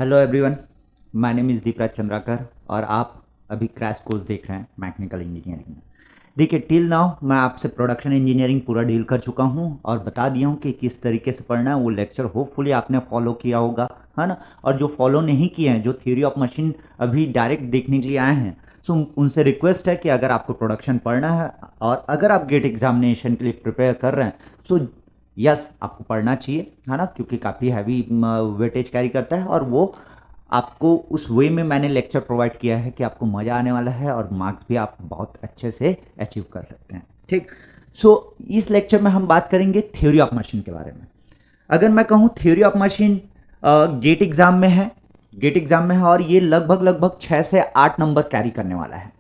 Hello everyone, my name is Deepraj Chandrakar और आप अभी क्रैश कोर्स देख रहे हैं मैकेनिकल इंजीनियरिंग में। देखिए, टिल नाउ मैं आपसे प्रोडक्शन इंजीनियरिंग पूरा डील कर चुका हूँ और बता दिया हूँ कि किस तरीके से पढ़ना है। वो लेक्चर होपफुली आपने फॉलो किया होगा, है ना। और जो फॉलो नहीं किए हैं, जो थ्योरी ऑफ मशीन अभी डायरेक्ट देखने के लिए आए हैं, सो उनसे रिक्वेस्ट है कि अगर आपको प्रोडक्शन पढ़ना है और अगर आप गेट एग्जामिनेशन के लिए प्रिपेयर कर रहे हैं तो यस, आपको पढ़ना चाहिए, है ना, क्योंकि काफ़ी हैवी वेटेज कैरी करता है और वो आपको उस वे में मैंने लेक्चर प्रोवाइड किया है कि आपको मज़ा आने वाला है और मार्क्स भी आप बहुत अच्छे से अचीव कर सकते हैं। ठीक। सो इस लेक्चर में हम बात करेंगे थ्योरी ऑफ मशीन के बारे में। अगर मैं कहूँ theory of machine GATE exam में है, और ये लगभग लगभग 6 से 8 नंबर कैरी करने वाला है।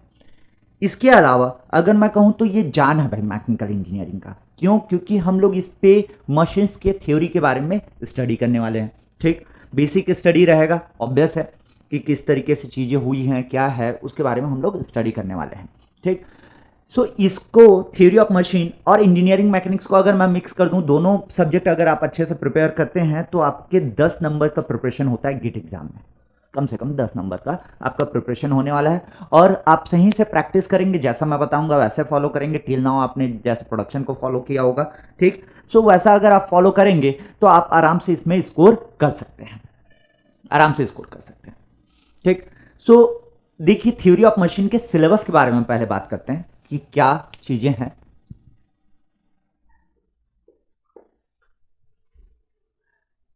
इसके अलावा अगर मैं कहूं तो ये जान है भाई मैकेनिकल इंजीनियरिंग का। क्यों? क्योंकि हम लोग इस पे मशीन्स के थ्योरी के बारे में स्टडी करने वाले हैं। ठीक। बेसिक स्टडी रहेगा, ऑब्वियस है कि किस तरीके से चीज़ें हुई हैं, क्या है, उसके बारे में हम लोग स्टडी करने वाले हैं। ठीक। सो इसको थ्योरी ऑफ मशीन और इंजीनियरिंग मैकेनिक्स को अगर मैं मिक्स कर दूं, दोनों सब्जेक्ट अगर आप अच्छे से प्रिपेयर करते हैं तो आपके 10 नंबर का प्रिपरेशन होता है गेट एग्जाम में। कम से कम 10 नंबर का आपका प्रिपरेशन होने वाला है और आप सही से प्रैक्टिस करेंगे, जैसा मैं बताऊंगा वैसे फॉलो करेंगे। टिल नाउ आपने जैसे प्रोडक्शन को फॉलो किया होगा, ठीक। सो वैसा अगर आप फॉलो करेंगे तो आप आराम से इसमें स्कोर कर सकते हैं, आराम से स्कोर कर सकते हैं। ठीक। सो देखिए, थ्योरी ऑफ मशीन के सिलेबस के बारे में पहले बात करते हैं कि क्या चीजें हैं।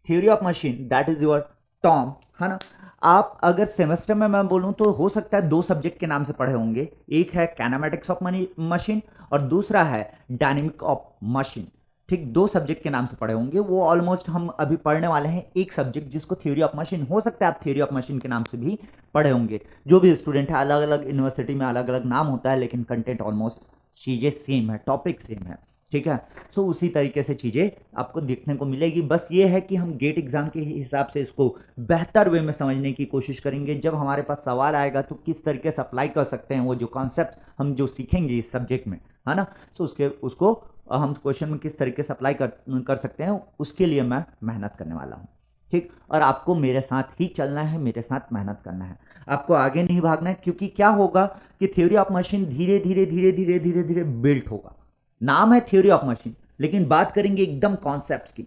Theory of machine that is your term, है ना। आप अगर सेमेस्टर में मैं बोलूं तो हो सकता है 2 सब्जेक्ट के नाम से पढ़े होंगे। एक है काइनेमैटिक्स ऑफ मशीन और दूसरा है डायनेमिक ऑफ मशीन। ठीक, 2 सब्जेक्ट के नाम से पढ़े होंगे। वो ऑलमोस्ट हम अभी पढ़ने वाले हैं एक सब्जेक्ट जिसको थ्योरी ऑफ मशीन। हो सकता है आप थ्योरी ऑफ मशीन के नाम से भी पढ़े होंगे। जो भी स्टूडेंट है, अलग अलग यूनिवर्सिटी में अलग अलग नाम होता है, लेकिन कंटेंट ऑलमोस्ट चीज़ें सेम है, टॉपिक सेम है। ठीक है। सो उसी तरीके से चीज़ें आपको देखने को मिलेगी। बस ये है कि हम गेट एग्जाम के हिसाब से इसको बेहतर वे में समझने की कोशिश करेंगे। जब हमारे पास सवाल आएगा तो किस तरीके से अप्लाई कर सकते हैं वो जो कॉन्सेप्ट हम जो सीखेंगे इस सब्जेक्ट में, है ना। तो उसको हम क्वेश्चन में किस तरीके से अप्लाई कर सकते हैं, उसके लिए मैं मेहनत करने वाला हूँ। ठीक। और आपको मेरे साथ ही चलना है, मेरे साथ मेहनत करना है, आपको आगे नहीं भागना है। क्योंकि क्या होगा कि थ्योरी ऑफ मशीन धीरे धीरे धीरे धीरे धीरे धीरे बिल्ट होगा। नाम है थ्योरी ऑफ मशीन, लेकिन बात करेंगे एकदम कॉन्सेप्ट्स की।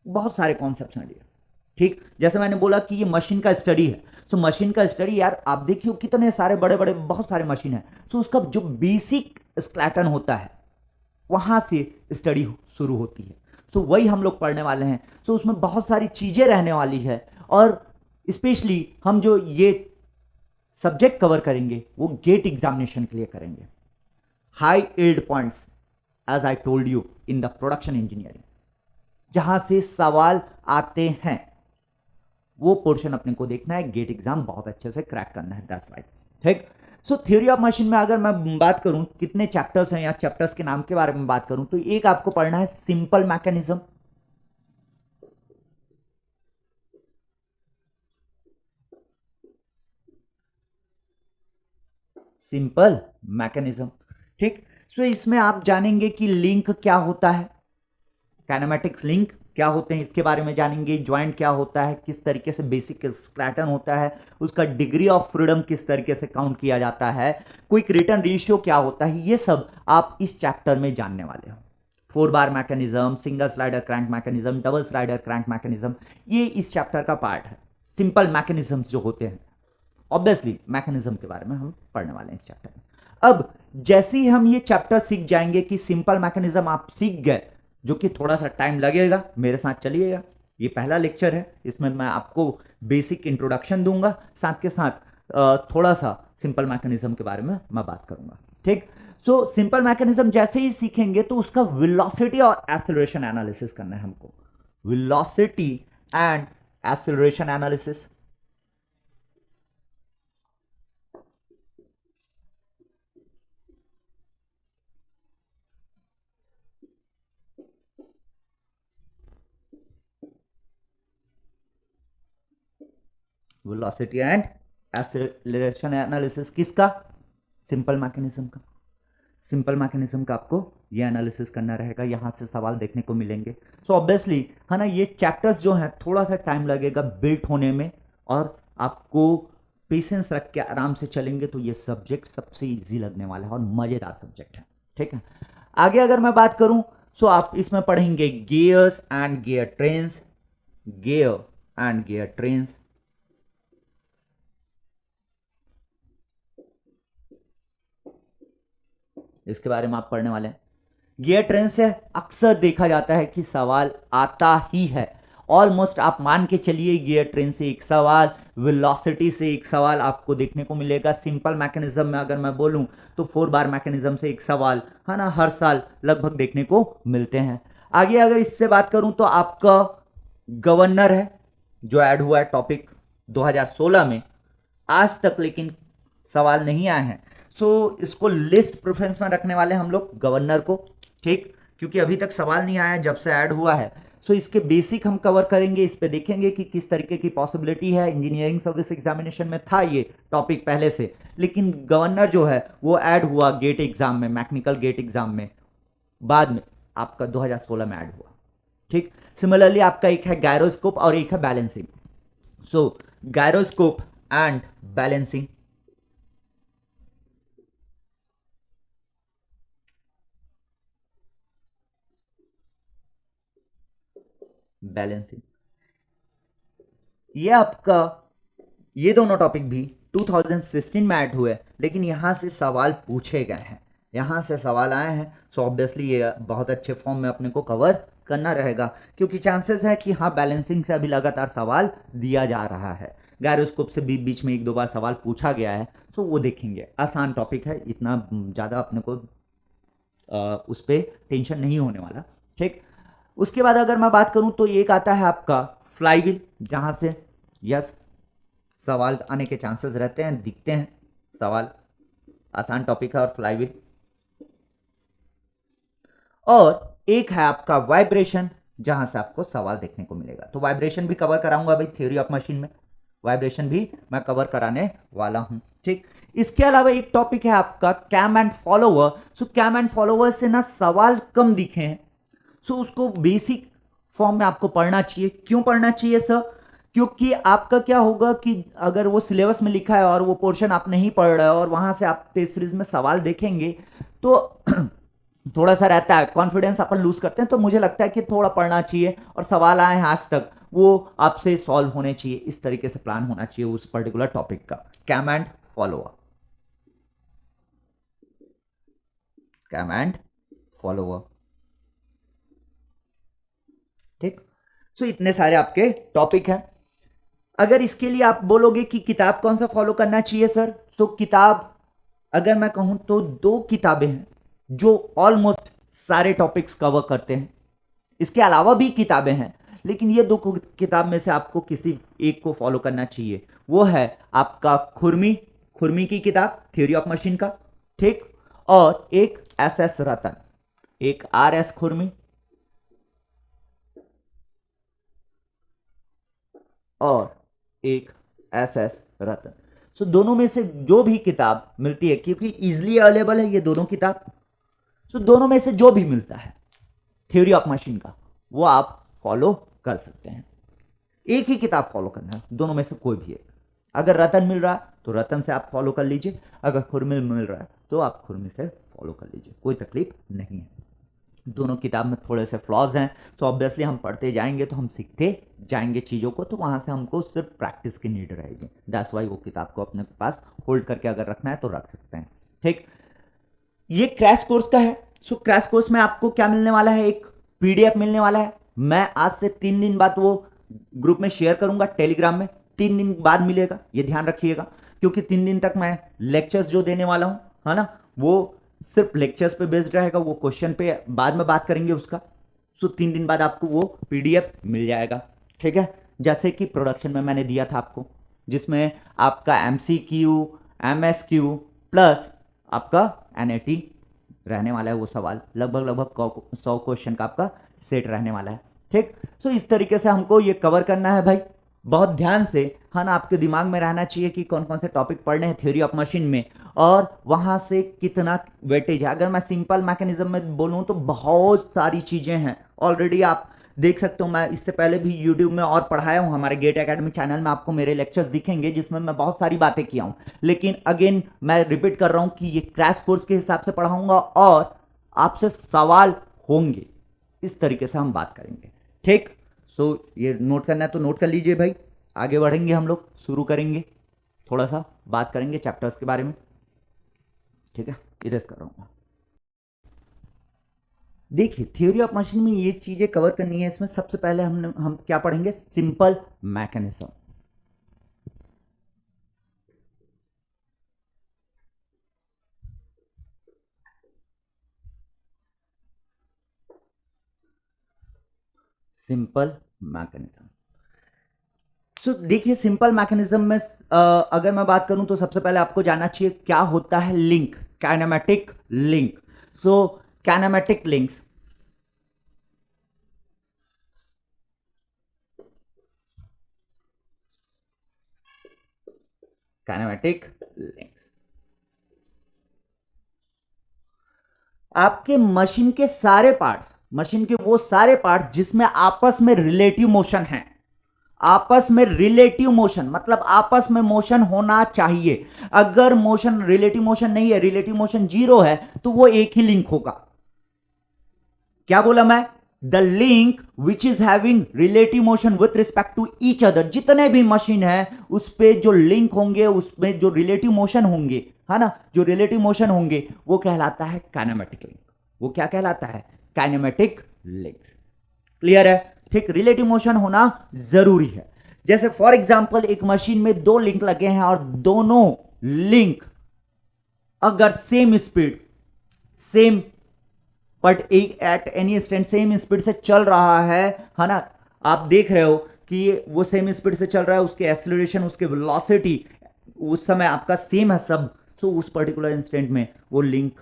बहुत सारे कॉन्सेप्ट्स हैं। ठीक। जैसे मैंने बोला कि ये मशीन का स्टडी है, तो मशीन का स्टडी यार आप देखिए कितने सारे बड़े बड़े बहुत सारे मशीन है। तो उसका जो बेसिक स्केलेटन होता है वहां से स्टडी शुरू होती है। तो वही हम लोग पढ़ने वाले हैं। तो उसमें बहुत सारी चीजें रहने वाली है और स्पेशली हम जो ये सब्जेक्ट कवर करेंगे वो गेट एग्जामिनेशन के लिए करेंगे। High yield points as I told you in the production engineering, जहां से सवाल आते हैं वो पोर्शन अपने को देखना है। गेट एग्जाम बहुत अच्छे से क्रैक करना है, दैट्स राइट। ठीक। सो थ्योरी ऑफ मशीन में अगर मैं बात करूं कितने चैप्टर्स हैं या चैप्टर्स के नाम के बारे में बात करूं तो एक आपको पढ़ना है सिंपल मैकेनिज्म। Simple mechanism. ठीक। सो इसमें आप जानेंगे कि लिंक क्या होता है, काइनेमैटिक्स लिंक क्या होते हैं इसके बारे में जानेंगे। ज्वाइंट क्या होता है, किस तरीके से बेसिक स्केलेटन होता है, उसका डिग्री ऑफ फ्रीडम किस तरीके से काउंट किया जाता है, क्विक रिटर्न रेशियो क्या होता है, ये सब आप इस चैप्टर में जानने वाले हो। 4 bar mechanism, single slider crank mechanism, double slider crank mechanism, ये इस चैप्टर का पार्ट है। सिंपल मैकेनिज्म जो होते हैं, ऑब्वियसली मैकेनिज्म के बारे में हम पढ़ने वाले हैं इस चैप्टर में। अब जैसे ही हम ये चैप्टर सीख जाएंगे कि सिंपल मैकेनिज्म आप सीख गए, जो कि थोड़ा सा टाइम लगेगा, मेरे साथ चलिएगा। ये पहला लेक्चर है, इसमें मैं आपको बेसिक इंट्रोडक्शन दूंगा, साथ के साथ थोड़ा सा सिंपल मैकेनिज्म के बारे में मैं बात करूंगा। ठीक। सो सिंपल मैकेनिज्म जैसे ही सीखेंगे तो उसका वेलोसिटी और एक्सेलरेशन एनालिसिस करना है हमको। Velocity and acceleration analysis. Velocity and acceleration analysis किसका? सिंपल मैकेनिज्म का। सिंपल मैकेनिज्म का आपको ये एनालिसिस करना रहेगा, यहां से सवाल देखने को मिलेंगे। सो ऑब्वियसली है ना, ये चैप्टर्स जो हैं थोड़ा सा टाइम लगेगा बिल्ट होने में, और आपको पेशेंस रख के आराम से चलेंगे तो ये सब्जेक्ट सबसे इजी लगने वाला है और मजेदार सब्जेक्ट है। ठीक है, आगे अगर मैं बात करूं तो आप इसमें पढ़ेंगे gears and gear trains, gear and gear trains, इसके बारे में आप पढ़ने वाले हैं। गियर ट्रेन से अक्सर देखा जाता है कि सवाल आता ही है, ऑलमोस्ट आप मान के चलिए गियर ट्रेन से एक सवाल, वेलोसिटी से एक सवाल आपको देखने को मिलेगा। सिंपल मैकेनिज्म में अगर मैं बोलूं तो 4 बार मैकेनिज्म से एक सवाल, है ना, हर साल लगभग देखने को मिलते हैं। आगे अगर इससे बात करूं तो आपका गवर्नर है जो ऐड हुआ है टॉपिक 2016 में, आज तक लेकिन सवाल नहीं आए हैं। सो इसको लिस्ट प्रेफरेंस में रखने वाले हम लोग गवर्नर को, ठीक, क्योंकि अभी तक सवाल नहीं आया जब से ऐड हुआ है। सो इसके बेसिक हम कवर करेंगे, इस पे देखेंगे कि किस तरीके की पॉसिबिलिटी है। इंजीनियरिंग सर्विस एग्जामिनेशन में था ये टॉपिक पहले से, लेकिन गवर्नर जो है वो ऐड हुआ गेट एग्जाम में, मैकेनिकल गेट एग्जाम में, बाद में आपका 2016 में ऐड हुआ। ठीक, सिमिलरली आपका एक है गायरोस्कोप और एक है balancing. So gyroscope and balancing, balancing, ये आपका, ये दोनों टॉपिक भी 2016 में ऐड हुए, लेकिन यहां से सवाल पूछे गए हैं, यहां से सवाल आए हैं। सो ऑब्वियसली ये बहुत अच्छे फॉर्म में अपने को कवर करना रहेगा, क्योंकि चांसेस है कि हाँ बैलेंसिंग से अभी लगातार सवाल दिया जा रहा है। गायरोस्कोप से बीच बीच में 1-2 बार सवाल पूछा गया है, तो वो देखेंगे। आसान टॉपिक है, इतना ज़्यादा अपने को उस पर टेंशन नहीं होने वाला। ठीक, उसके बाद अगर मैं बात करूं तो एक आता है आपका फ्लाईव्हील, जहां से यस सवाल आने के चांसेस रहते हैं, दिखते हैं सवाल, आसान टॉपिक है और फ्लाईव्हील। और एक है आपका वाइब्रेशन, जहां से आपको सवाल देखने को मिलेगा। तो वाइब्रेशन भी कवर कराऊंगा भाई, थ्योरी ऑफ मशीन में वाइब्रेशन भी मैं कवर कराने वाला हूं। ठीक, इसके अलावा एक टॉपिक है आपका cam and follower. So cam and follower से ना सवाल कम दिखे हैं, सो उसको बेसिक फॉर्म में आपको पढ़ना चाहिए। क्यों पढ़ना चाहिए सर? क्योंकि आपका क्या होगा कि अगर वो सिलेबस में लिखा है और वो पोर्शन आप नहीं पढ़ रहे हो और वहां से आप टेस्ट सीरीज में सवाल देखेंगे तो थोड़ा सा रहता है, कॉन्फिडेंस अपन लूज करते हैं। तो मुझे लगता है कि थोड़ा पढ़ना चाहिए और सवाल आए हैं आज तक वो आपसे सॉल्व होने चाहिए, इस तरीके से प्लान होना चाहिए उस पर्टिकुलर टॉपिक का। Cam and follower, cam and follower, ठीक। सो इतने सारे आपके टॉपिक हैं। अगर इसके लिए आप बोलोगे कि किताब कौन सा फॉलो करना चाहिए सर, तो किताब अगर मैं कहूं तो 2 किताबें हैं जो ऑलमोस्ट सारे टॉपिक्स कवर करते हैं। इसके अलावा भी किताबें हैं, लेकिन ये 2 किताब में से आपको किसी एक को फॉलो करना चाहिए। वो है आपका खुरमी, खुरमी की किताब थ्योरी ऑफ मशीन का, ठीक, और एक एस रतन, एक RS खुरमी और एक SS रतन। सो दोनों में से जो भी किताब मिलती है, क्योंकि इजिली अवेलेबल है ये दोनों किताब, सो दोनों में से जो भी मिलता है थ्योरी ऑफ मशीन का वो आप फॉलो कर सकते हैं। एक ही किताब फॉलो करना है, दोनों में से कोई भी एक। अगर रतन मिल रहा तो रतन से आप फॉलो कर लीजिए, अगर खुरमी मिल रहा है तो आप खुरमी से फॉलो कर लीजिए, कोई तकलीफ नहीं है। दोनों किताब में थोड़े से फ्लॉज हैं, तो ऑब्वियसली हम पढ़ते जाएंगे तो हम सीखते जाएंगे चीज़ों को, तो वहाँ से हमको सिर्फ प्रैक्टिस की नीड रहेगी। दैट्स वाई वो किताब को अपने पास होल्ड करके अगर रखना है तो रख सकते हैं, ठीक। ये क्रैश कोर्स का है। सो क्रैश कोर्स में आपको क्या मिलने वाला है, एक PDF मिलने वाला है। मैं आज से 3 दिन बाद वो ग्रुप में शेयर करूंगा टेलीग्राम में, 3 दिन बाद मिलेगा, ये ध्यान रखिएगा, क्योंकि 3 दिन तक मैं लेक्चर्स जो देने वाला हूं, है ना, वो सिर्फ लेक्चर्स पे बेस्ड रहेगा, वो क्वेश्चन पे बाद में बात करेंगे उसका। सो 3 दिन बाद आपको वो PDF मिल जाएगा, ठीक है। जैसे कि प्रोडक्शन में मैंने दिया था आपको, जिसमें आपका MCQ, MSQ प्लस आपका NAT रहने वाला है। वो सवाल लगभग 100 क्वेश्चन का आपका सेट रहने वाला है, ठीक। सो इस तरीके से हमको ये कवर करना है भाई, बहुत ध्यान से, है ना। आपके दिमाग में रहना चाहिए कि कौन कौन से टॉपिक पढ़ने हैं थ्योरी ऑफ मशीन में और वहां से कितना वेटेज है। अगर मैं सिंपल मैकेनिज्म में बोलूं तो बहुत सारी चीजें हैं, ऑलरेडी आप देख सकते हो, मैं इससे पहले भी यूट्यूब में और पढ़ाया हूं, हमारे गेट एकेडमी चैनल में आपको मेरे लेक्चर्स दिखेंगे जिसमें मैं बहुत सारी बातें किया हूं। लेकिन अगेन मैं रिपीट कर रहा हूं कि ये क्रैश कोर्स के हिसाब से पढ़ाऊंगा और आपसे सवाल होंगे, इस तरीके से हम बात करेंगे। ठीक, सो ये नोट करना है तो नोट कर लीजिए भाई। आगे बढ़ेंगे, हम लोग शुरू करेंगे, थोड़ा सा बात करेंगे चैप्टर्स के बारे में। ठीक है, इरेज कर रहा हूं। देखिए, थ्योरी ऑफ मशीन में ये चीजें कवर करनी है। इसमें सबसे पहले हम क्या पढ़ेंगे, simple mechanism. Simple mechanism. So देखिए, सिंपल मैकेनिज्म में अगर मैं बात करूं तो सबसे पहले आपको जानना चाहिए क्या होता है लिंक, काइनेमेटिक लिंक। सो काइनेमेटिक लिंक्स, काइनेमेटिक लिंक्स आपके मशीन के सारे पार्ट्स, मशीन के वो सारे पार्ट्स जिसमें आपस में रिलेटिव मोशन है। आपस में रिलेटिव मोशन मतलब आपस में मोशन होना चाहिए। अगर मोशन, रिलेटिव मोशन नहीं है, रिलेटिव मोशन जीरो है, तो वो एक ही लिंक होगा। क्या बोला मैं, the link which is having relative motion with respect to each other. जितने भी मशीन है उस पे जो लिंक होंगे, उसमें जो रिलेटिव मोशन होंगे, है ना, जो रिलेटिव मोशन होंगे वो कहलाता है काइनेमेटिक लिंक। वो क्या कहलाता है, काइनेमेटिक लिंक्स। क्लियर है? ठीक, रिलेटिव मोशन होना जरूरी है। जैसे फॉर एग्जांपल एक मशीन में दो लिंक लगे हैं और दोनों लिंक अगर सेम स्पीड, सेम बट एक at any instant same speed से चल रहा है ना, आप देख रहे हो कि वो सेम स्पीड से चल रहा है, उसके एक्सेलरेशन, उसके वेलोसिटी उस समय आपका सेम है सब। तो उस पर्टिकुलर इंस्टेंट में वो लिंक,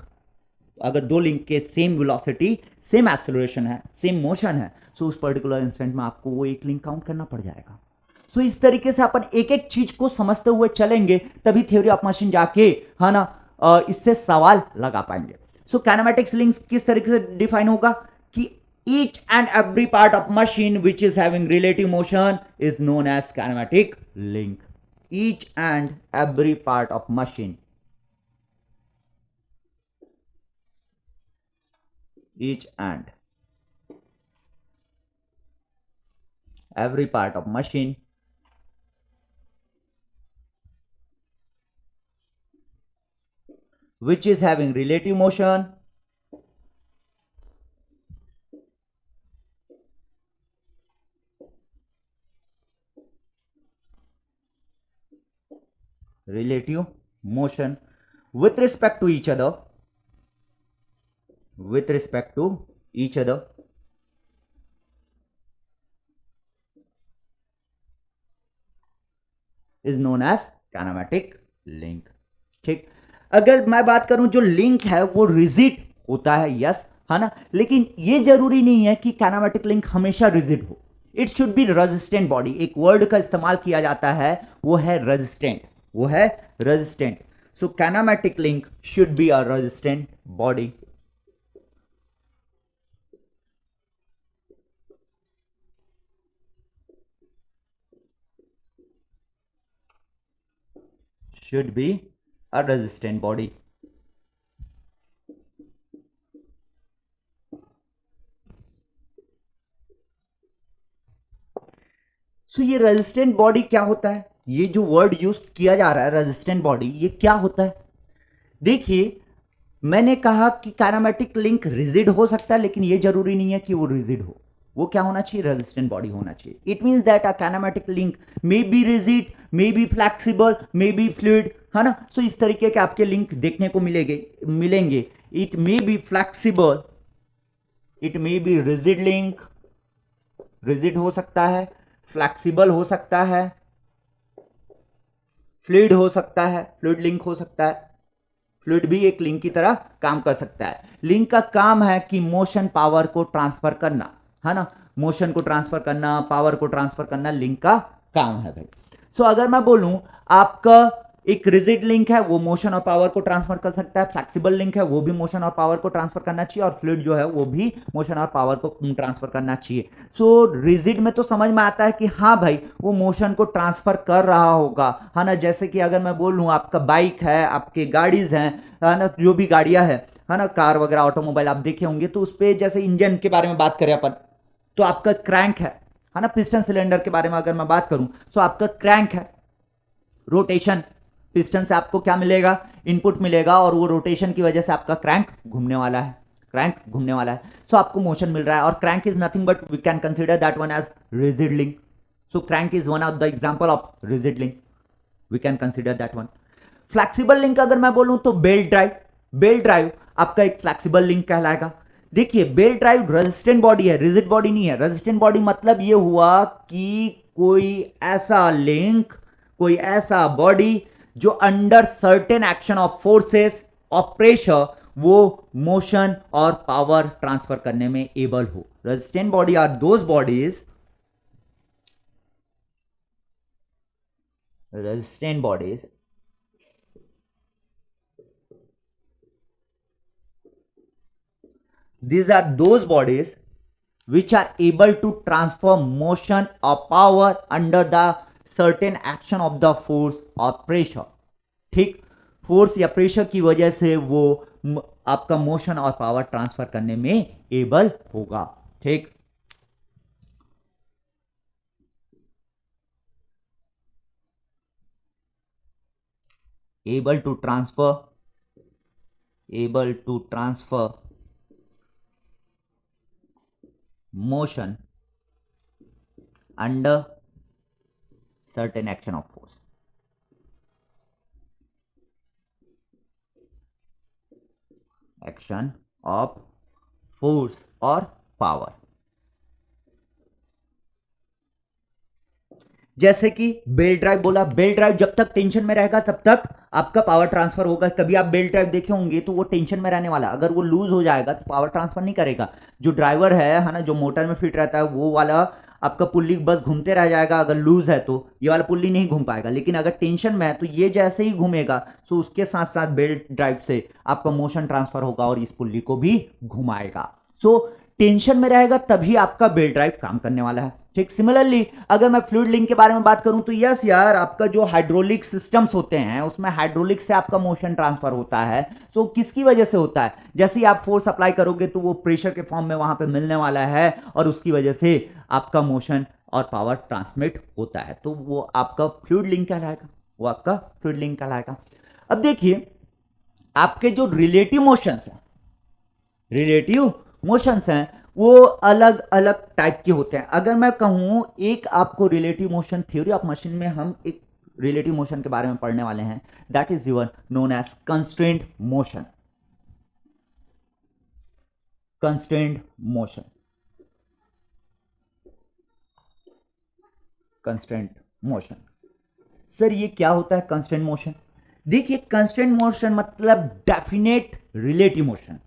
अगर दो लिंक के सेम वेलोसिटी, सेम एक्सेलरेशन है, सेम मोशन है, सो उस पर्टिकुलर इंस्टेंट में आपको वो एक लिंक काउंट करना पड़ जाएगा। सो इस तरीके से अपन एक एक चीज को समझते हुए चलेंगे, तभी थ्योरी ऑफ मशीन जाके, है ना, इससे सवाल लगा पाएंगे। सो काइनेमेटिक्स लिंक्स किस तरीके से डिफाइन होगा कि each and every part of machine which is having relative motion is known as kinematic link. Each and every part of machine, each and every part of machine which is having relative motion with respect to each other, with respect to each other is known as kinematic link. ठीक, अगर मैं बात करूं जो link है वो rigid होता है, यस, है ना, लेकिन ये जरूरी नहीं है कि काइनेमेटिक लिंक हमेशा रिजिड हो। It should be resistant body. एक वर्ड का इस्तेमाल किया जाता है, वो है रेजिस्टेंट, वो है resistant. So kinematic link should be a resistant body. should be a resistant body. सो ये रेजिस्टेंट बॉडी क्या होता है, ये जो वर्ड यूज किया जा रहा है रेजिस्टेंट बॉडी, ये क्या होता है। देखिए, मैंने कहा कि काइनेमेटिक लिंक रिजिड हो सकता है, लेकिन ये जरूरी नहीं है कि वो रिजिड हो। वो क्या होना चाहिए, रेजिस्टेंट बॉडी होना चाहिए। It means that a kinematic link may be rigid, may be flexible, may be fluid, है ना। सो इस तरीके के आपके लिंक देखने को मिलेंगे। It may be flexible, it may be rigid link, rigid हो सकता है, फ्लेक्सिबल हो सकता है, फ्लूइड हो सकता है, फ्लूइड लिंक हो सकता है। फ्लूइड भी एक लिंक की तरह काम कर सकता है। लिंक का काम है कि मोशन पावर को ट्रांसफर करना, है ना, मोशन को ट्रांसफर करना, पावर को ट्रांसफर करना लिंक का काम है भाई। सो अगर मैं बोलूं आपका एक रिजिड लिंक है वो मोशन और पावर को ट्रांसफर कर सकता है, फ्लेक्सिबल लिंक है वो भी मोशन और पावर को ट्रांसफर करना चाहिए, और फ्लूइड जो है वो भी मोशन और पावर को ट्रांसफर करना चाहिए। सो रिजिड में तो समझ में आता है कि हाँ भाई वो मोशन को ट्रांसफर कर रहा होगा, है ना। जैसे कि अगर मैं बोलूं आपका बाइक है, आपके गाड़ीज हैं, है ना, जो भी गाड़ियां है ना, कार वगैरह ऑटोमोबाइल आप देखे होंगे, तो उस पर जैसे इंजन के बारे में बात करें अपन, तो आपका क्रैंक है ना, पिस्टन सिलेंडर के बारे में अगर मैं बात करूं तो आपका क्रैंक है, रोटेशन, पिस्टन से आपको क्या मिलेगा, इनपुट मिलेगा, और वो रोटेशन की वजह से आपका क्रैंक घूमने वाला है, क्रैंक घूमने वाला है, सो आपको मोशन मिल रहा है। और crank is nothing but we can consider that one as rigid link. So crank is one of the example of rigid link, we can consider that one. Flexible link अगर मैं बोलूं तो बेल्ट ड्राइव, बेल्ट ड्राइव आपका एक flexible link कहलाएगा। देखिए belt drive resistant body है, rigid body नहीं है। रेजिस्टेंट बॉडी मतलब ये हुआ कि कोई ऐसा लिंक, कोई ऐसा बॉडी जो under certain action of forces of pressure वो मोशन और पावर ट्रांसफर करने में एबल हो। Resistant body are those bodies, resistant bodies these are those bodies which are able to transfer motion or power under the certain action of the force or pressure। ठीक, force या pressure की वजह से वो आपका motion और power transfer करने में एबल होगा। ठीक, able to transfer, able to transfer motion under certain action of force। Action of force और पावर। जैसे कि बेल्ट ड्राइव बोला, बेल्ट ड्राइव जब तक टेंशन में रहेगा तब तक आपका पावर ट्रांसफर होगा। कभी आप बेल्ट ड्राइव देखे होंगे तो वो टेंशन में रहने वाला, अगर वो लूज हो जाएगा तो पावर ट्रांसफर नहीं करेगा। जो ड्राइवर है ना, जो मोटर में फिट रहता है वो वाला आपका पुल्ली बस घूमते रह जाएगा, अगर लूज है तो ये वाला पुल्ली नहीं घूम पाएगा। लेकिन अगर टेंशन में है तो ये जैसे ही घूमेगा तो उसके साथ साथ बेल्ट ड्राइव से आपका मोशन ट्रांसफर होगा और इस पुल्ली को भी घुमाएगा। सो टेंशन में रहेगा तभी आपका बेल्ट ड्राइव काम करने वाला है। ठीक, सिमिलरली अगर मैं फ्लूइड लिंक के बारे में बात करूं तो यस यार, आपका जो हाइड्रोलिक सिस्टम्स होते हैं उसमें हाइड्रोलिक से आपका मोशन ट्रांसफर होता है। सो किसकी वजह से होता है, जैसे ही आप फोर्स अप्लाई करोगे तो वो प्रेशर के फॉर्म में वहां पे मिलने वाला है और उसकी वजह से आपका मोशन और पावर ट्रांसमिट होता है, तो वो आपका फ्लूइड लिंक कहलाएगा, वो आपका फ्लूइड लिंक कहलाएगा। अब देखिए आपके जो रिलेटिव मोशंस हैं, रिलेटिव मोशंस हैं वो अलग अलग टाइप के होते हैं। अगर मैं कहूं एक आपको relative motion, theory of machine में हम एक रिलेटिव मोशन के बारे में पढ़ने वाले हैं, that is your known as constraint motion. Constraint motion, constraint motion. Sir ये क्या होता है कंस्ट्रेंट मोशन? देखिए कंस्ट्रेंट मोशन मतलब डेफिनेट रिलेटिव मोशन।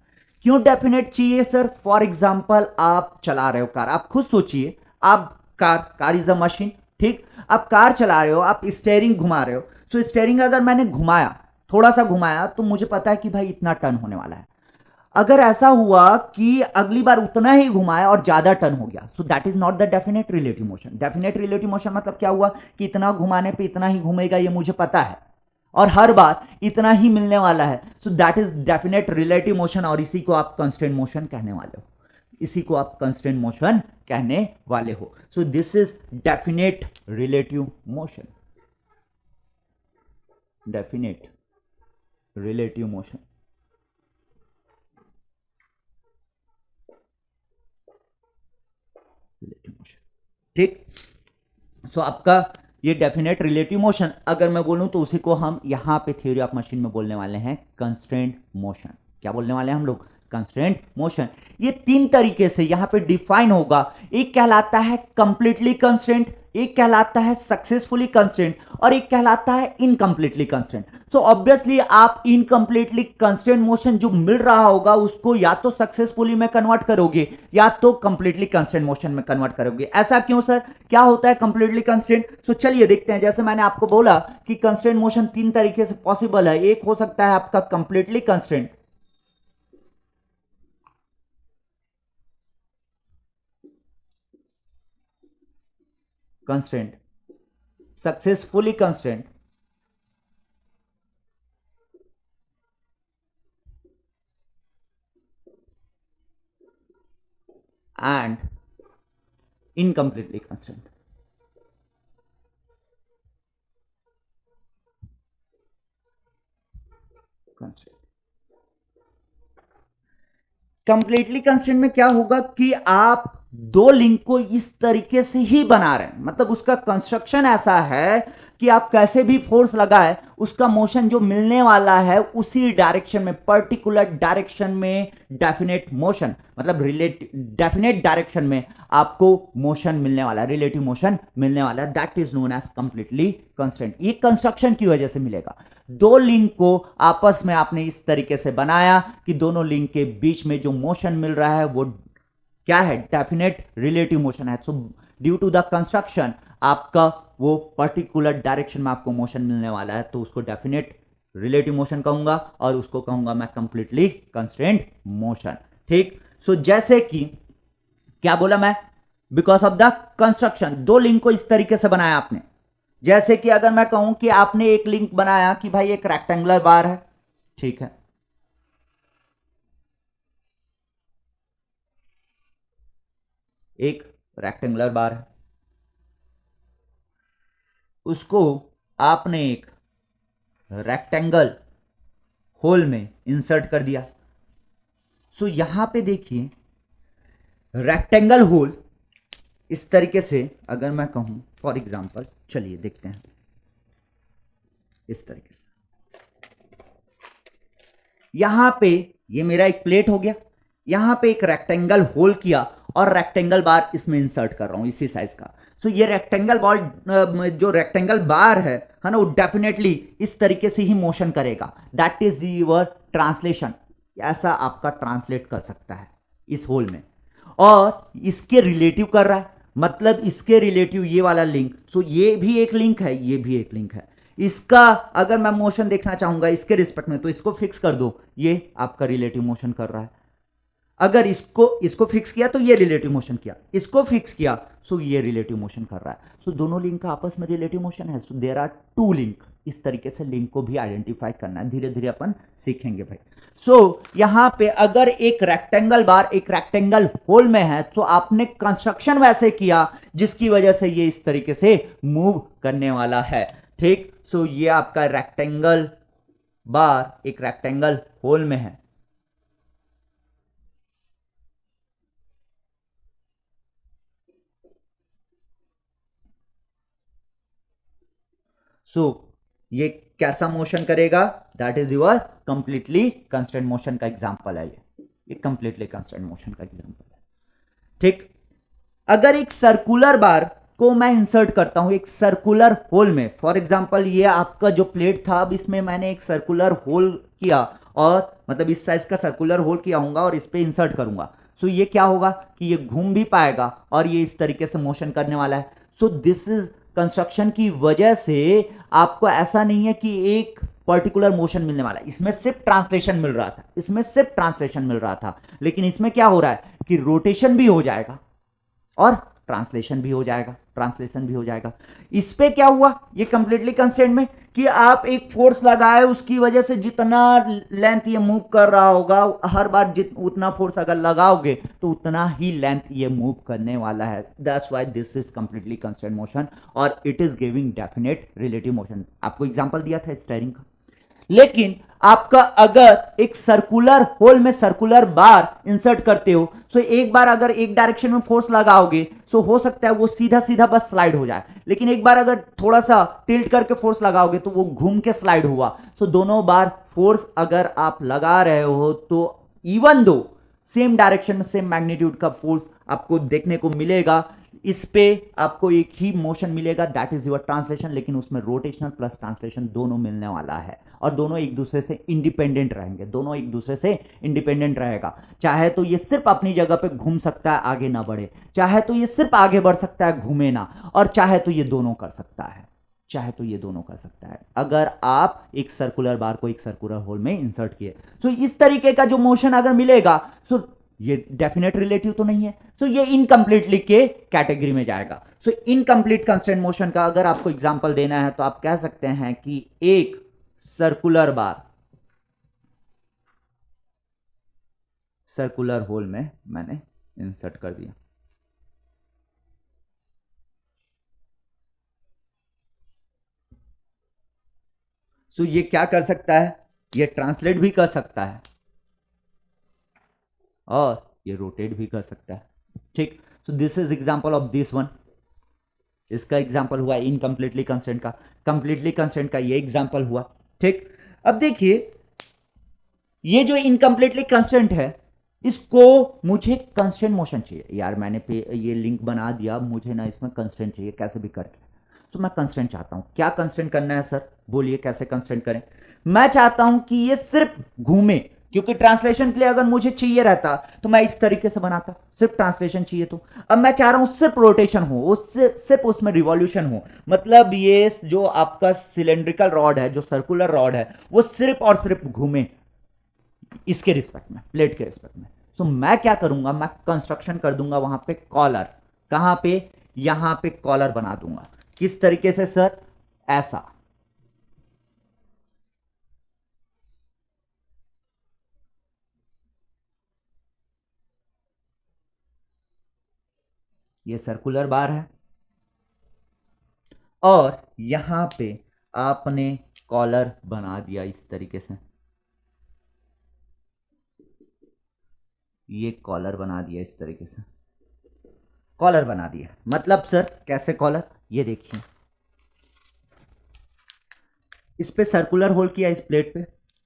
क्यों डेफिनेट चाहिए सर? फॉर एग्जाम्पल आप चला रहे हो कार, आप खुद सोचिए, आप कार इज अ मशीन, ठीक, आप कार चला रहे हो, आप स्टेयरिंग घुमा रहे हो। सो स्टेयरिंग अगर मैंने घुमाया, थोड़ा सा घुमाया, तो मुझे पता है कि भाई इतना टर्न होने वाला है। अगर ऐसा हुआ कि अगली बार उतना ही घुमाया और ज्यादा टर्न हो गया, so that is not the definite relative motion. Definite relative motion मतलब क्या हुआ कि इतना घुमाने पे इतना ही घूमेगा, ये मुझे पता है, और हर बार इतना ही मिलने वाला है। So that is definite relative motion, और इसी को आप कांस्टेंट मोशन कहने वाले हो, इसी को आप कांस्टेंट मोशन कहने वाले हो। So this is definite relative motion, definite relative motion. ठीक, सो आपका ये डेफिनेट रिलेटिव मोशन अगर मैं बोलूं तो उसी को हम यहां पे थ्योरी ऑफ मशीन में बोलने वाले हैं कंस्ट्रेंट मोशन। क्या बोलने वाले हैं हम लोग? Constraint motion. ये तीन तरीके से यहां पे डिफाइन होगा। एक कहलाता है कंप्लीटली कंस्ट्रेंट, एक कहलाता है सक्सेसफुली कंस्ट्रेंट और एक कहलाता है इनकम्प्लीटली कंस्ट्रेंट। सो ऑब्वियसली आप इनकम्प्लीटली कंस्ट्रेंट मोशन जो मिल रहा होगा उसको या तो सक्सेसफुली में कन्वर्ट करोगे या तो कंप्लीटली कंस्ट्रेंट मोशन में कन्वर्ट करोगे। ऐसा क्यों सर, क्या होता है कंप्लीटली कंस्ट्रेंट? तो चलिए देखते हैं। जैसे मैंने आपको बोला कि कंस्ट्रेंट मोशन तीन तरीके से पॉसिबल है। एक हो सकता है आपका completely constraint, successfully constraint and incompletely constrained. Completely constraint में क्या होगा कि आप दो लिंक को इस तरीके से ही बना रहे हैं, मतलब उसका कंस्ट्रक्शन ऐसा है कि आप कैसे भी फोर्स लगाए उसका मोशन जो मिलने वाला है उसी डायरेक्शन में, पर्टिकुलर डायरेक्शन में डेफिनेट मोशन, मतलब डेफिनेट डायरेक्शन में आपको मोशन मिलने वाला है, रिलेटिव मोशन मिलने वाला है। That is known as completely constraint. ये कंस्ट्रक्शन की वजह से मिलेगा। दो लिंक को आपस में आपने इस तरीके से बनाया कि दोनों लिंक के बीच में जो मोशन मिल रहा है वो क्या है, डेफिनेट रिलेटिव मोशन है। So due to the construction आपका वो पर्टिकुलर डायरेक्शन में आपको मोशन मिलने वाला है, तो उसको डेफिनेट रिलेटिव मोशन कहूंगा और उसको कहूंगा मैं कंप्लीटली कंस्ट्रेंट मोशन। ठीक। सो जैसे कि क्या बोला मैं, बिकॉज ऑफ द कंस्ट्रक्शन, दो लिंक को इस तरीके से बनाया आपने। जैसे कि अगर मैं कहूं कि आपने एक लिंक बनाया कि भाई एक रेक्टेंगुलर बार है, ठीक है, एक रेक्टेंगुलर बार है, उसको आपने एक रेक्टेंगल होल में इंसर्ट कर दिया। सो यहां पे देखिए रेक्टेंगल होल इस तरीके से, अगर मैं कहूं फॉर एग्जांपल, चलिए देखते हैं इस तरीके से। यहां पे ये मेरा एक प्लेट हो गया, यहां पे एक रेक्टेंगल होल किया और रेक्टेंगल बार इसमें इंसर्ट कर रहा हूं इसी साइज का। सो ये रेक्टेंगल बॉल जो रेक्टेंगल बार है ना, वो डेफिनेटली इस तरीके से ही मोशन करेगा। That is your translation. ऐसा आपका ट्रांसलेट कर सकता है इस होल में, और इसके रिलेटिव कर रहा है, मतलब इसके रिलेटिव ये वाला लिंक। सो ये भी एक लिंक है, ये भी एक लिंक है। इसका अगर मैं मोशन देखना चाहूंगा इसके रिस्पेक्ट में तो इसको फिक्स कर दो, ये आपका रिलेटिव मोशन कर रहा है। अगर इसको फिक्स किया तो ये रिलेटिव मोशन किया, इसको फिक्स किया सो ये रिलेटिव मोशन कर रहा है। सो दोनों लिंक का आपस में रिलेटिव मोशन है। So there are two link. इस तरीके से लिंक को भी आइडेंटिफाई करना है, धीरे धीरे अपन सीखेंगे भाई। सो यहां पे अगर एक रेक्टेंगल बार एक रेक्टेंगल होल में है तो आपने कंस्ट्रक्शन वैसे किया जिसकी वजह से ये इस तरीके से मूव करने वाला है। ठीक। सो ये आपका रेक्टेंगल बार एक रेक्टेंगल होल में है। सो ये कैसा मोशन करेगा, that is your completely constraint motion का एग्जांपल है। ये कंप्लीटली कंस्ट्रेंट मोशन का एग्जांपल है। ठीक। अगर एक सर्कुलर बार को मैं इंसर्ट करता हूं एक सर्कुलर होल में, फॉर एग्जांपल ये आपका जो प्लेट था, अब इसमें मैंने एक सर्कुलर होल किया, और मतलब इस साइज का सर्कुलर होल किया हूंगा और इस पे इंसर्ट करूंगा। सो ये क्या होगा कि ये घूम भी पाएगा और ये इस तरीके से मोशन करने वाला है। सो दिस इज कंस्ट्रक्शन की वजह से आपको ऐसा नहीं है कि एक पर्टिकुलर मोशन मिलने वाला है। इसमें सिर्फ ट्रांसलेशन मिल रहा था, इसमें सिर्फ ट्रांसलेशन मिल रहा था, लेकिन इसमें क्या हो रहा है कि रोटेशन भी हो जाएगा और ट्रांसलेशन भी हो जाएगा, ट्रांसलेशन भी हो जाएगा। इस पे क्या हुआ ये कंप्लीटली कंस्ट्रेंट में कि आप एक फोर्स लगाए, उसकी वजह से जितना लेंथ ये मूव कर रहा होगा, हर बार उतना फोर्स अगर लगाओगे तो उतना ही लेंथ ये मूव करने वाला है। That's why this is completely constraint motion और it is giving definite relative motion. आपको एग्जांपल दिया था स्टीयरिंग का। लेकिन आपका अगर एक सर्कुलर होल में सर्कुलर बार इंसर्ट करते हो, सो एक बार अगर एक डायरेक्शन में फोर्स लगाओगे सो हो सकता है वो सीधा सीधा बस स्लाइड हो जाए, लेकिन एक बार अगर थोड़ा सा टिल्ट करके फोर्स लगाओगे तो वो घूम के स्लाइड हुआ। सो दोनों बार फोर्स अगर आप लगा रहे हो तो इवन दो सेम डायरेक्शन में सेम मैग्नीट्यूड का फोर्स आपको देखने को मिलेगा, इस पे आपको एक ही मोशन मिलेगा, दैट इज योर ट्रांसलेशन, लेकिन उसमें रोटेशनल प्लस ट्रांसलेशन दोनों मिलने वाला है और दोनों एक दूसरे से इंडिपेंडेंट रहेंगे, दोनों एक दूसरे से इंडिपेंडेंट रहेगा। चाहे तो ये सिर्फ अपनी जगह पे घूम सकता है, आगे ना बढ़े, चाहे तो ये सिर्फ आगे बढ़ सकता है, घूमे ना, और चाहे तो ये दोनों कर सकता है, चाहे तो ये दोनों कर सकता है अगर आप एक सर्कुलर बार को एक सर्कुलर होल में इंसर्ट किए। सो इस तरीके का जो मोशन अगर मिलेगा, सो ये डेफिनेट रिलेटिव तो नहीं है, सो ये इनकम्प्लीटली के कैटेगरी में जाएगा। सो इनकम्प्लीट कंस्टेंट मोशन का अगर आपको एग्जांपल देना है तो आप कह सकते हैं कि एक सर्कुलर बार सर्कुलर होल में मैंने इंसर्ट कर दिया। सो ये क्या कर सकता है, ये ट्रांसलेट भी कर सकता है और ये रोटेट भी कर सकता है, ठीक। So this is example of this one. इसका एग्जांपल हुआ इनकम्प्लीटली कंस्टेंट का, कंप्लीटली कंस्टेंट का ये एग्जांपल हुआ, ठीक। अब देखिए ये जो इनकम्प्लीटली कंस्टेंट है, इसको मुझे कंस्टेंट मोशन चाहिए यार, मैंने ये लिंक बना दिया, मुझे ना इसमें कंस्टेंट चाहिए कैसे भी करके। तो मैं कंस्टेंट चाहता हूं, क्या कंस्टेंट करना है सर, बोलिए कैसे कंस्टेंट करें। मैं चाहता हूं कि ये सिर्फ घूमे, क्योंकि ट्रांसलेशन के लिए अगर मुझे चाहिए रहता तो मैं इस तरीके से बनाता, सिर्फ ट्रांसलेशन चाहिए तो। अब मैं चाह रहा हूं सिर्फ रोटेशन हो, उससे सिर्फ उसमें रिवॉल्यूशन हो, मतलब ये जो आपका सिलेंड्रिकल रॉड है, जो सर्कुलर रॉड है, वो सिर्फ और सिर्फ घूमे इसके रिस्पेक्ट में, प्लेट के रिस्पेक्ट में। तो मैं क्या करूंगा, मैं कंस्ट्रक्शन कर दूंगा वहां पे कॉलर, कहां पे, यहां पे कॉलर बना दूंगा। किस तरीके से सर, ऐसा, ये सर्कुलर बार है और यहां पे आपने कॉलर बना दिया इस तरीके से, ये कॉलर बना दिया इस तरीके से, कॉलर बना दिया। मतलब सर कैसे कॉलर, ये देखिए इस पे सर्कुलर होल किया, इस प्लेट पे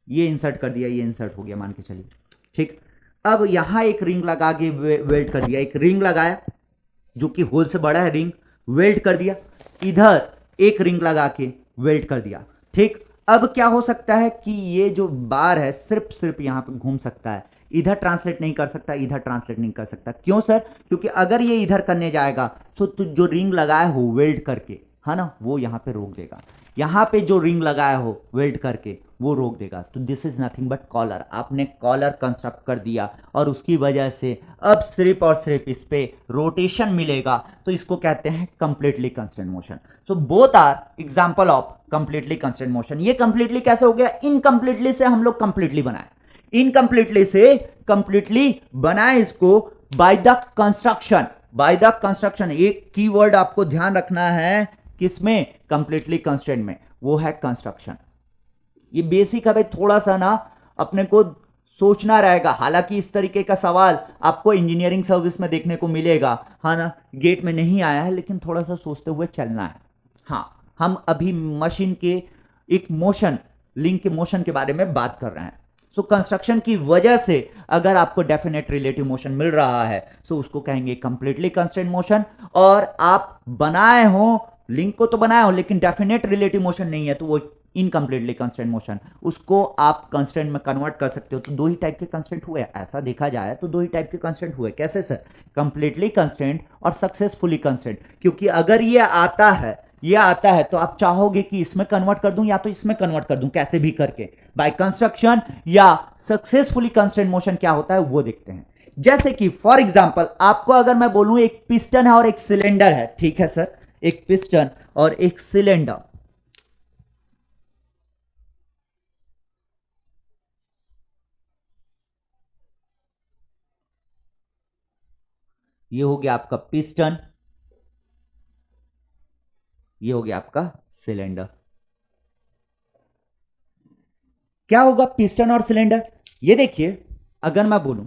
ये इंसर्ट कर दिया, ये इंसर्ट हो गया मान के चलिए, ठीक। अब यहां एक रिंग लगा के वेल्ड कर दिया, एक रिंग लगाया जो कि होल से बड़ा है, रिंग वेल्ड कर दिया, इधर एक रिंग लगा के वेल्ड कर दिया, ठीक। अब क्या हो सकता है कि ये जो बार है सिर्फ सिर्फ यहां पे घूम सकता है, इधर ट्रांसलेट नहीं कर सकता, इधर ट्रांसलेट नहीं कर सकता। क्यों सर, क्योंकि अगर ये इधर करने जाएगा तो जो रिंग लगाया हो वेल्ड करके, है ना, वो यहां पे रोक देगा, यहां पे जो रिंग लगाया हो वेल्ड करके वो रोक देगा। तो this is nothing but collar, आपने कॉलर कंस्ट्रक्ट कर दिया और उसकी वजह से अब सिर्फ और सिर्फ इस पे रोटेशन मिलेगा, तो इसको कहते हैं completely constant motion. So both are example of completely constant motion. ये कंप्लीटली कैसे हो गया, इनकम्प्लीटली से हम लोग कंप्लीटली बनाए, इनकम्प्लीटली से कंप्लीटली बनाए इसको by the construction, by the construction. एक कीवर्ड आपको ध्यान रखना है किसमें, कंप्लीटली कंस्टेंट में, वो है कंस्ट्रक्शन। ये बेसिक है भाई, थोड़ा सा ना अपने को सोचना रहेगा। हालांकि इस तरीके का सवाल आपको इंजीनियरिंग सर्विस में देखने को मिलेगा, है ना, गेट में नहीं आया है, लेकिन थोड़ा सा सोचते हुए चलना है। हाँ, हम अभी मशीन के एक मोशन, लिंक के मोशन के बारे में बात कर रहे हैं। सो कंस्ट्रक्शन की वजह से अगर आपको डेफिनेट रिलेटिव मोशन मिल रहा है तो उसको कहेंगे कंप्लीटली कंस्टेंट मोशन। और आप बनाए हो लिंक को तो बनाए हो, लेकिन डेफिनेट रिलेटिव मोशन नहीं है, तो वो इनकम्प्लीटली कंस्टेंट मोशन, उसको आप कंस्टेंट में कन्वर्ट कर सकते हो। तो दो ही टाइप के कंस्टेंट हुए, ऐसा देखा जाए तो दो ही टाइप के कंस्टेंट हुए। कैसे सर, कंप्लीटली कंस्टेंट और सक्सेसफुली कंस्टेंट। क्योंकि अगर ये आता है, ये आता है, तो आप चाहोगे कि इसमें कन्वर्ट कर दूं या तो इसमें कन्वर्ट कर दूं, कैसे भी करके बाय कंस्ट्रक्शन या सक्सेसफुली कंस्टेंट मोशन क्या होता है वो देखते हैं। जैसे कि फॉर एग्जांपल आपको अगर मैं बोलूं एक पिस्टन है और एक सिलेंडर है, ठीक है सर, एक पिस्टन और एक सिलेंडर, ये हो गया आपका पिस्टन, ये हो गया आपका सिलेंडर। क्या होगा पिस्टन और सिलेंडर, ये देखिए अगर मैं बोलूं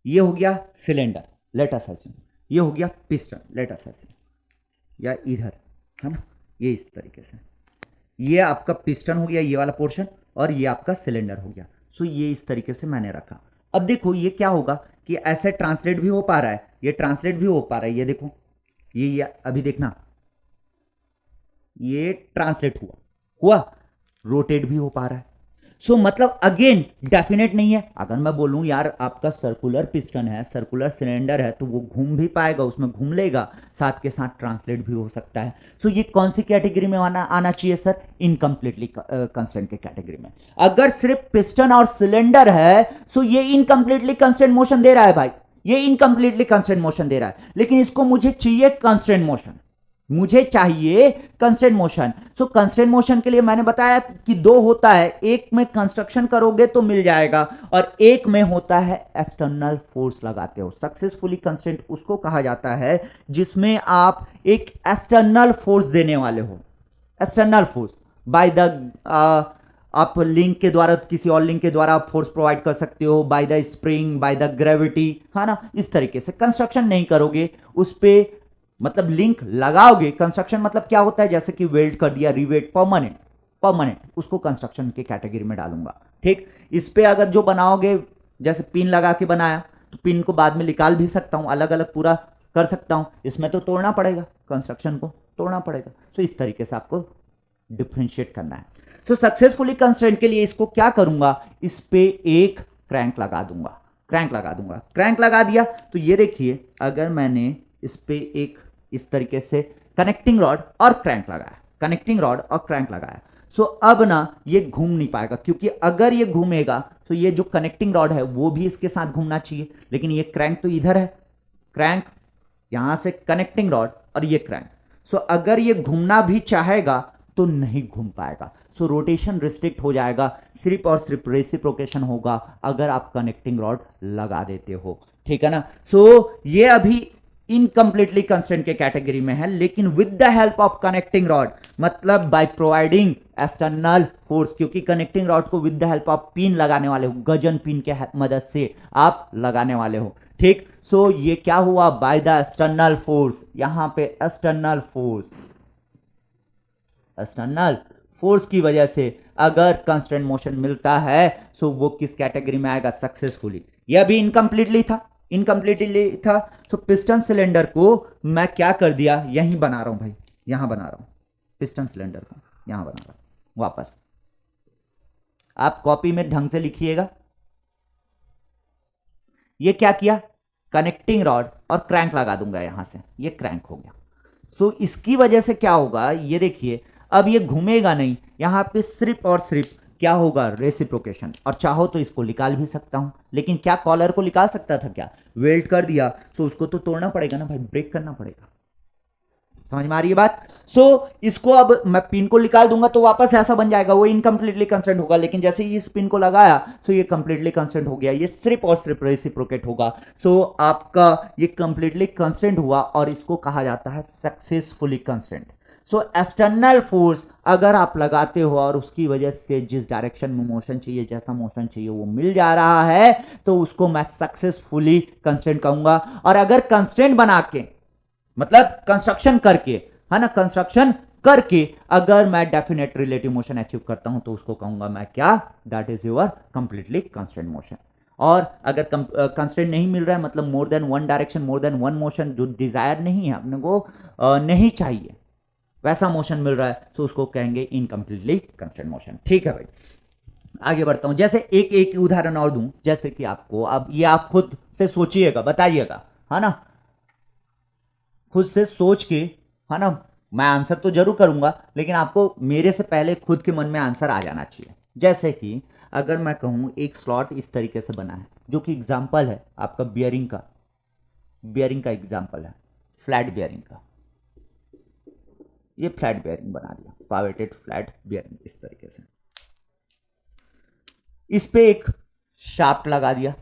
ये हो गया सिलेंडर, लेट अस अस्यूम, ये हो गया पिस्टन, लेट अस अस्यूम, या इधर, है ना, ये इस तरीके से, ये आपका पिस्टन हो गया ये वाला पोर्शन और ये आपका सिलेंडर हो गया। सो ये इस तरीके से मैंने रखा। अब देखो ये क्या होगा कि ऐसे ट्रांसलेट भी हो पा रहा है, ये ट्रांसलेट भी हो पा रहा है, ये देखो ये अभी देखना ये ट्रांसलेट हुआ हुआ रोटेट भी हो पा रहा है। सो मतलब अगेन डेफिनेट नहीं है। अगर मैं बोलूं यार आपका सर्कुलर पिस्टन है, सर्कुलर सिलेंडर है, तो वो घूम भी पाएगा, उसमें घूम लेगा, साथ के साथ ट्रांसलेट भी हो सकता है। सो ये कौन सी कैटेगरी में आना चाहिए सर? इनकम्प्लीटली कंस्ट्रेंट के कैटेगरी में। अगर सिर्फ पिस्टन और सिलेंडर है सो ये इनकम्प्लीटली कंस्ट्रेंट मोशन दे रहा है भाई, ये इनकम्प्लीटली कंस्ट्रेंट मोशन दे रहा है, लेकिन इसको मुझे चाहिए कंस्ट्रेंट मोशन, मुझे चाहिए कंस्ट्रेंट मोशन। सो कंस्ट्रेंट मोशन के लिए मैंने बताया कि दो होता है, एक में कंस्ट्रक्शन करोगे तो मिल जाएगा और एक में होता है एक्सटर्नल फोर्स लगाते हो। सक्सेसफुली कंस्ट्रेंट उसको कहा जाता है जिसमें आप एक एक्सटर्नल फोर्स देने वाले हो, एक्सटर्नल फोर्स बाय द आप लिंक के द्वारा, किसी और लिंक के द्वारा आप फोर्स प्रोवाइड कर सकते हो, by the spring, by the gravity, है ना। इस तरीके से कंस्ट्रक्शन नहीं करोगे, उस पर मतलब लिंक लगाओगे। कंस्ट्रक्शन मतलब क्या होता है, जैसे कि वेल्ड कर दिया, रिवेट, परमानेंट, परमानेंट उसको कंस्ट्रक्शन के कैटेगरी में डालूंगा। ठीक, इस पे अगर जो बनाओगे, जैसे पिन लगा के बनाया तो पिन को बाद में निकाल भी सकता हूं, अलग अलग पूरा कर सकता हूं, इसमें तो तोड़ना पड़ेगा, कंस्ट्रक्शन को तोड़ना पड़ेगा। तो इस तरीके से आपको डिफ्रेंशिएट करना है। तो सक्सेसफुली कंस्ट्रेंट के लिए इसको क्या करूंगा, इस पे एक क्रैंक लगा दूंगा, क्रैंक लगा दूंगा। क्रैंक लगा दिया तो ये देखिए, अगर मैंने इस पे एक इस तरीके से कनेक्टिंग रॉड और क्रैंक लगाया, कनेक्टिंग रॉड और क्रैंक लगाया, सो अब ना ये घूम नहीं पाएगा, क्योंकि अगर ये घूमेगा तो ये जो कनेक्टिंग रॉड है वो भी इसके साथ घूमना चाहिए, लेकिन ये क्रैंक तो इधर है, क्रैंक यहां से कनेक्टिंग रॉड और ये क्रैंक। सो अगर ये घूमना भी चाहेगा तो नहीं घूम पाएगा। सो रोटेशन रिस्ट्रिक्ट हो जाएगा, सिर्फ और सिर्फ रेसिप्रोकेशन होगा अगर आप कनेक्टिंग रॉड लगा देते हो, ठीक है ना। सो ये अभी इनकम्प्लीटली कंस्ट्रेंट के कैटेगरी में है, लेकिन with the help of connecting rod, मतलब बाय प्रोवाइडिंग एक्सटर्नल फोर्स, क्योंकि कनेक्टिंग रॉड को with the help of pin लगाने वाले हो, गजन पिन के मदद से आप लगाने वाले हो। ठीक, सो ये क्या हुआ, बाय द एक्सटर्नल फोर्स, यहां पे एक्सटर्नल फोर्स, एक्सटर्नल फोर्स की वजह से अगर कंस्ट्रेंट मोशन मिलता है सो वो किस कैटेगरी में आएगा, सक्सेसफुली। ये अभी इनकम्प्लीटली था, इनकम्प्लीटली था। तो पिस्टन सिलेंडर को मैं क्या कर दिया, यहीं बना रहा हूं भाई, यहां बना रहा हूं, पिस्टन सिलेंडर को यहां बना रहा हूं। वापस आप कॉपी में ढंग से लिखिएगा। ये क्या किया, कनेक्टिंग रॉड और क्रैंक लगा दूंगा यहां से, ये क्रैंक हो गया। सो इसकी वजह से क्या होगा, ये देखिए अब ये घूमेगा नहीं, यहां पे सिर्फ और सिर्फ क्या होगा, रेसिप्रोकेशन। और चाहो तो इसको निकाल भी सकता हूं, लेकिन क्या कॉलर को निकाल सकता था क्या, वेल्ड कर दिया तो उसको तो तोड़ना पड़ेगा ना भाई, ब्रेक करना पड़ेगा। समझ में आ रही है बात। सो इसको अब मैं पिन को निकाल दूंगा तो वापस ऐसा बन जाएगा, वो इनकम्प्लीटली कंस्टेंट होगा, लेकिन जैसे ही इस पिन को लगाया तो ये कंप्लीटली कंस्टेंट हो गया, ये सिर्फ और सिर्फ रेसिप्रोकेट होगा। सो आपका ये कंप्लीटली कंस्टेंट हुआ और इसको कहा जाता है successfully constant. So external force अगर आप लगाते हो और उसकी वजह से जिस डायरेक्शन में मोशन चाहिए, जैसा मोशन चाहिए वो मिल जा रहा है, तो उसको मैं सक्सेसफुली कंस्टेंट कहूंगा। और अगर कंस्टेंट बना के, मतलब कंस्ट्रक्शन करके, है ना, कंस्ट्रक्शन करके अगर मैं डेफिनेट रिलेटिव मोशन अचीव करता हूं तो उसको कहूंगा मैं क्या, that is your completely constant motion. और अगर कंस्टेंट नहीं मिल रहा है, मतलब more than one direction, more than one motion, जो डिजायर नहीं है अपने को, नहीं चाहिए वैसा मोशन मिल रहा है, तो उसको कहेंगे इनकम्प्लीटली कंस्टेंट मोशन। ठीक है भाई, आगे बढ़ता हूं। जैसे एक एक उदाहरण और दूं, जैसे कि आपको अब ये आप खुद से सोचिएगा, बताइएगा, है ना, खुद से सोच के, है ना, मैं आंसर तो जरूर करूंगा, लेकिन आपको मेरे से पहले खुद के मन में आंसर आ जाना चाहिए। जैसे कि अगर मैं कहूं एक स्लॉट इस तरीके से बना है, जो कि एग्जाम्पल है आपका बियरिंग का, बियरिंग का एग्जाम्पल है, फ्लैट बियरिंग का। ये फ्लैट बियरिंग बना दिया, पावेटेड फ्लैट बियरिंग इस तरीके से, इस पे एक शाफ्ट लगा दिया,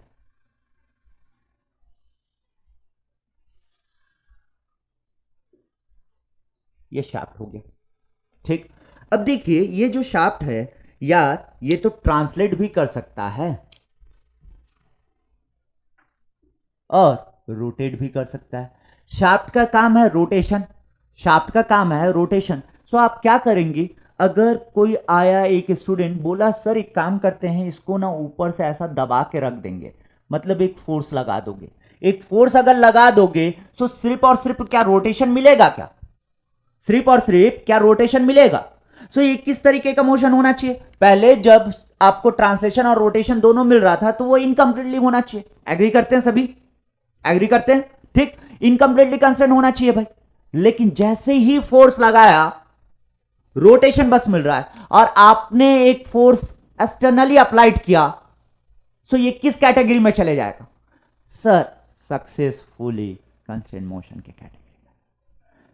ये शाफ्ट हो गया। ठीक, अब देखिए ये जो शाफ्ट है यार, ये तो ट्रांसलेट भी कर सकता है और रोटेट भी कर सकता है। शाफ्ट का काम है रोटेशन, शाफ्ट का काम है रोटेशन। सो आप क्या करेंगे, अगर कोई आया एक स्टूडेंट बोला सर एक काम करते हैं इसको ना ऊपर से ऐसा दबा के रख देंगे, मतलब एक फोर्स लगा दोगे, एक फोर्स अगर लगा दोगे तो सिर्फ और सिर्फ क्या रोटेशन मिलेगा, क्या सिर्फ और सिर्फ क्या रोटेशन मिलेगा। सो ये किस तरीके का मोशन होना चाहिए, पहले जब आपको ट्रांसलेशन और रोटेशन दोनों मिल रहा था तो वो इनकम्प्लीटली होना चाहिए। एग्री करते हैं सभी, एग्री करते हैं, ठीक, इनकम्प्लीटली कंस्टेंट होना चाहिए भाई। लेकिन जैसे ही फोर्स लगाया रोटेशन बस मिल रहा है और आपने एक फोर्स एक्सटर्नली अप्लाइड किया, सो ये किस कैटेगरी में चले जाएगा सर, सक्सेसफुली कंस्टेंट मोशन के कैटेगरी में,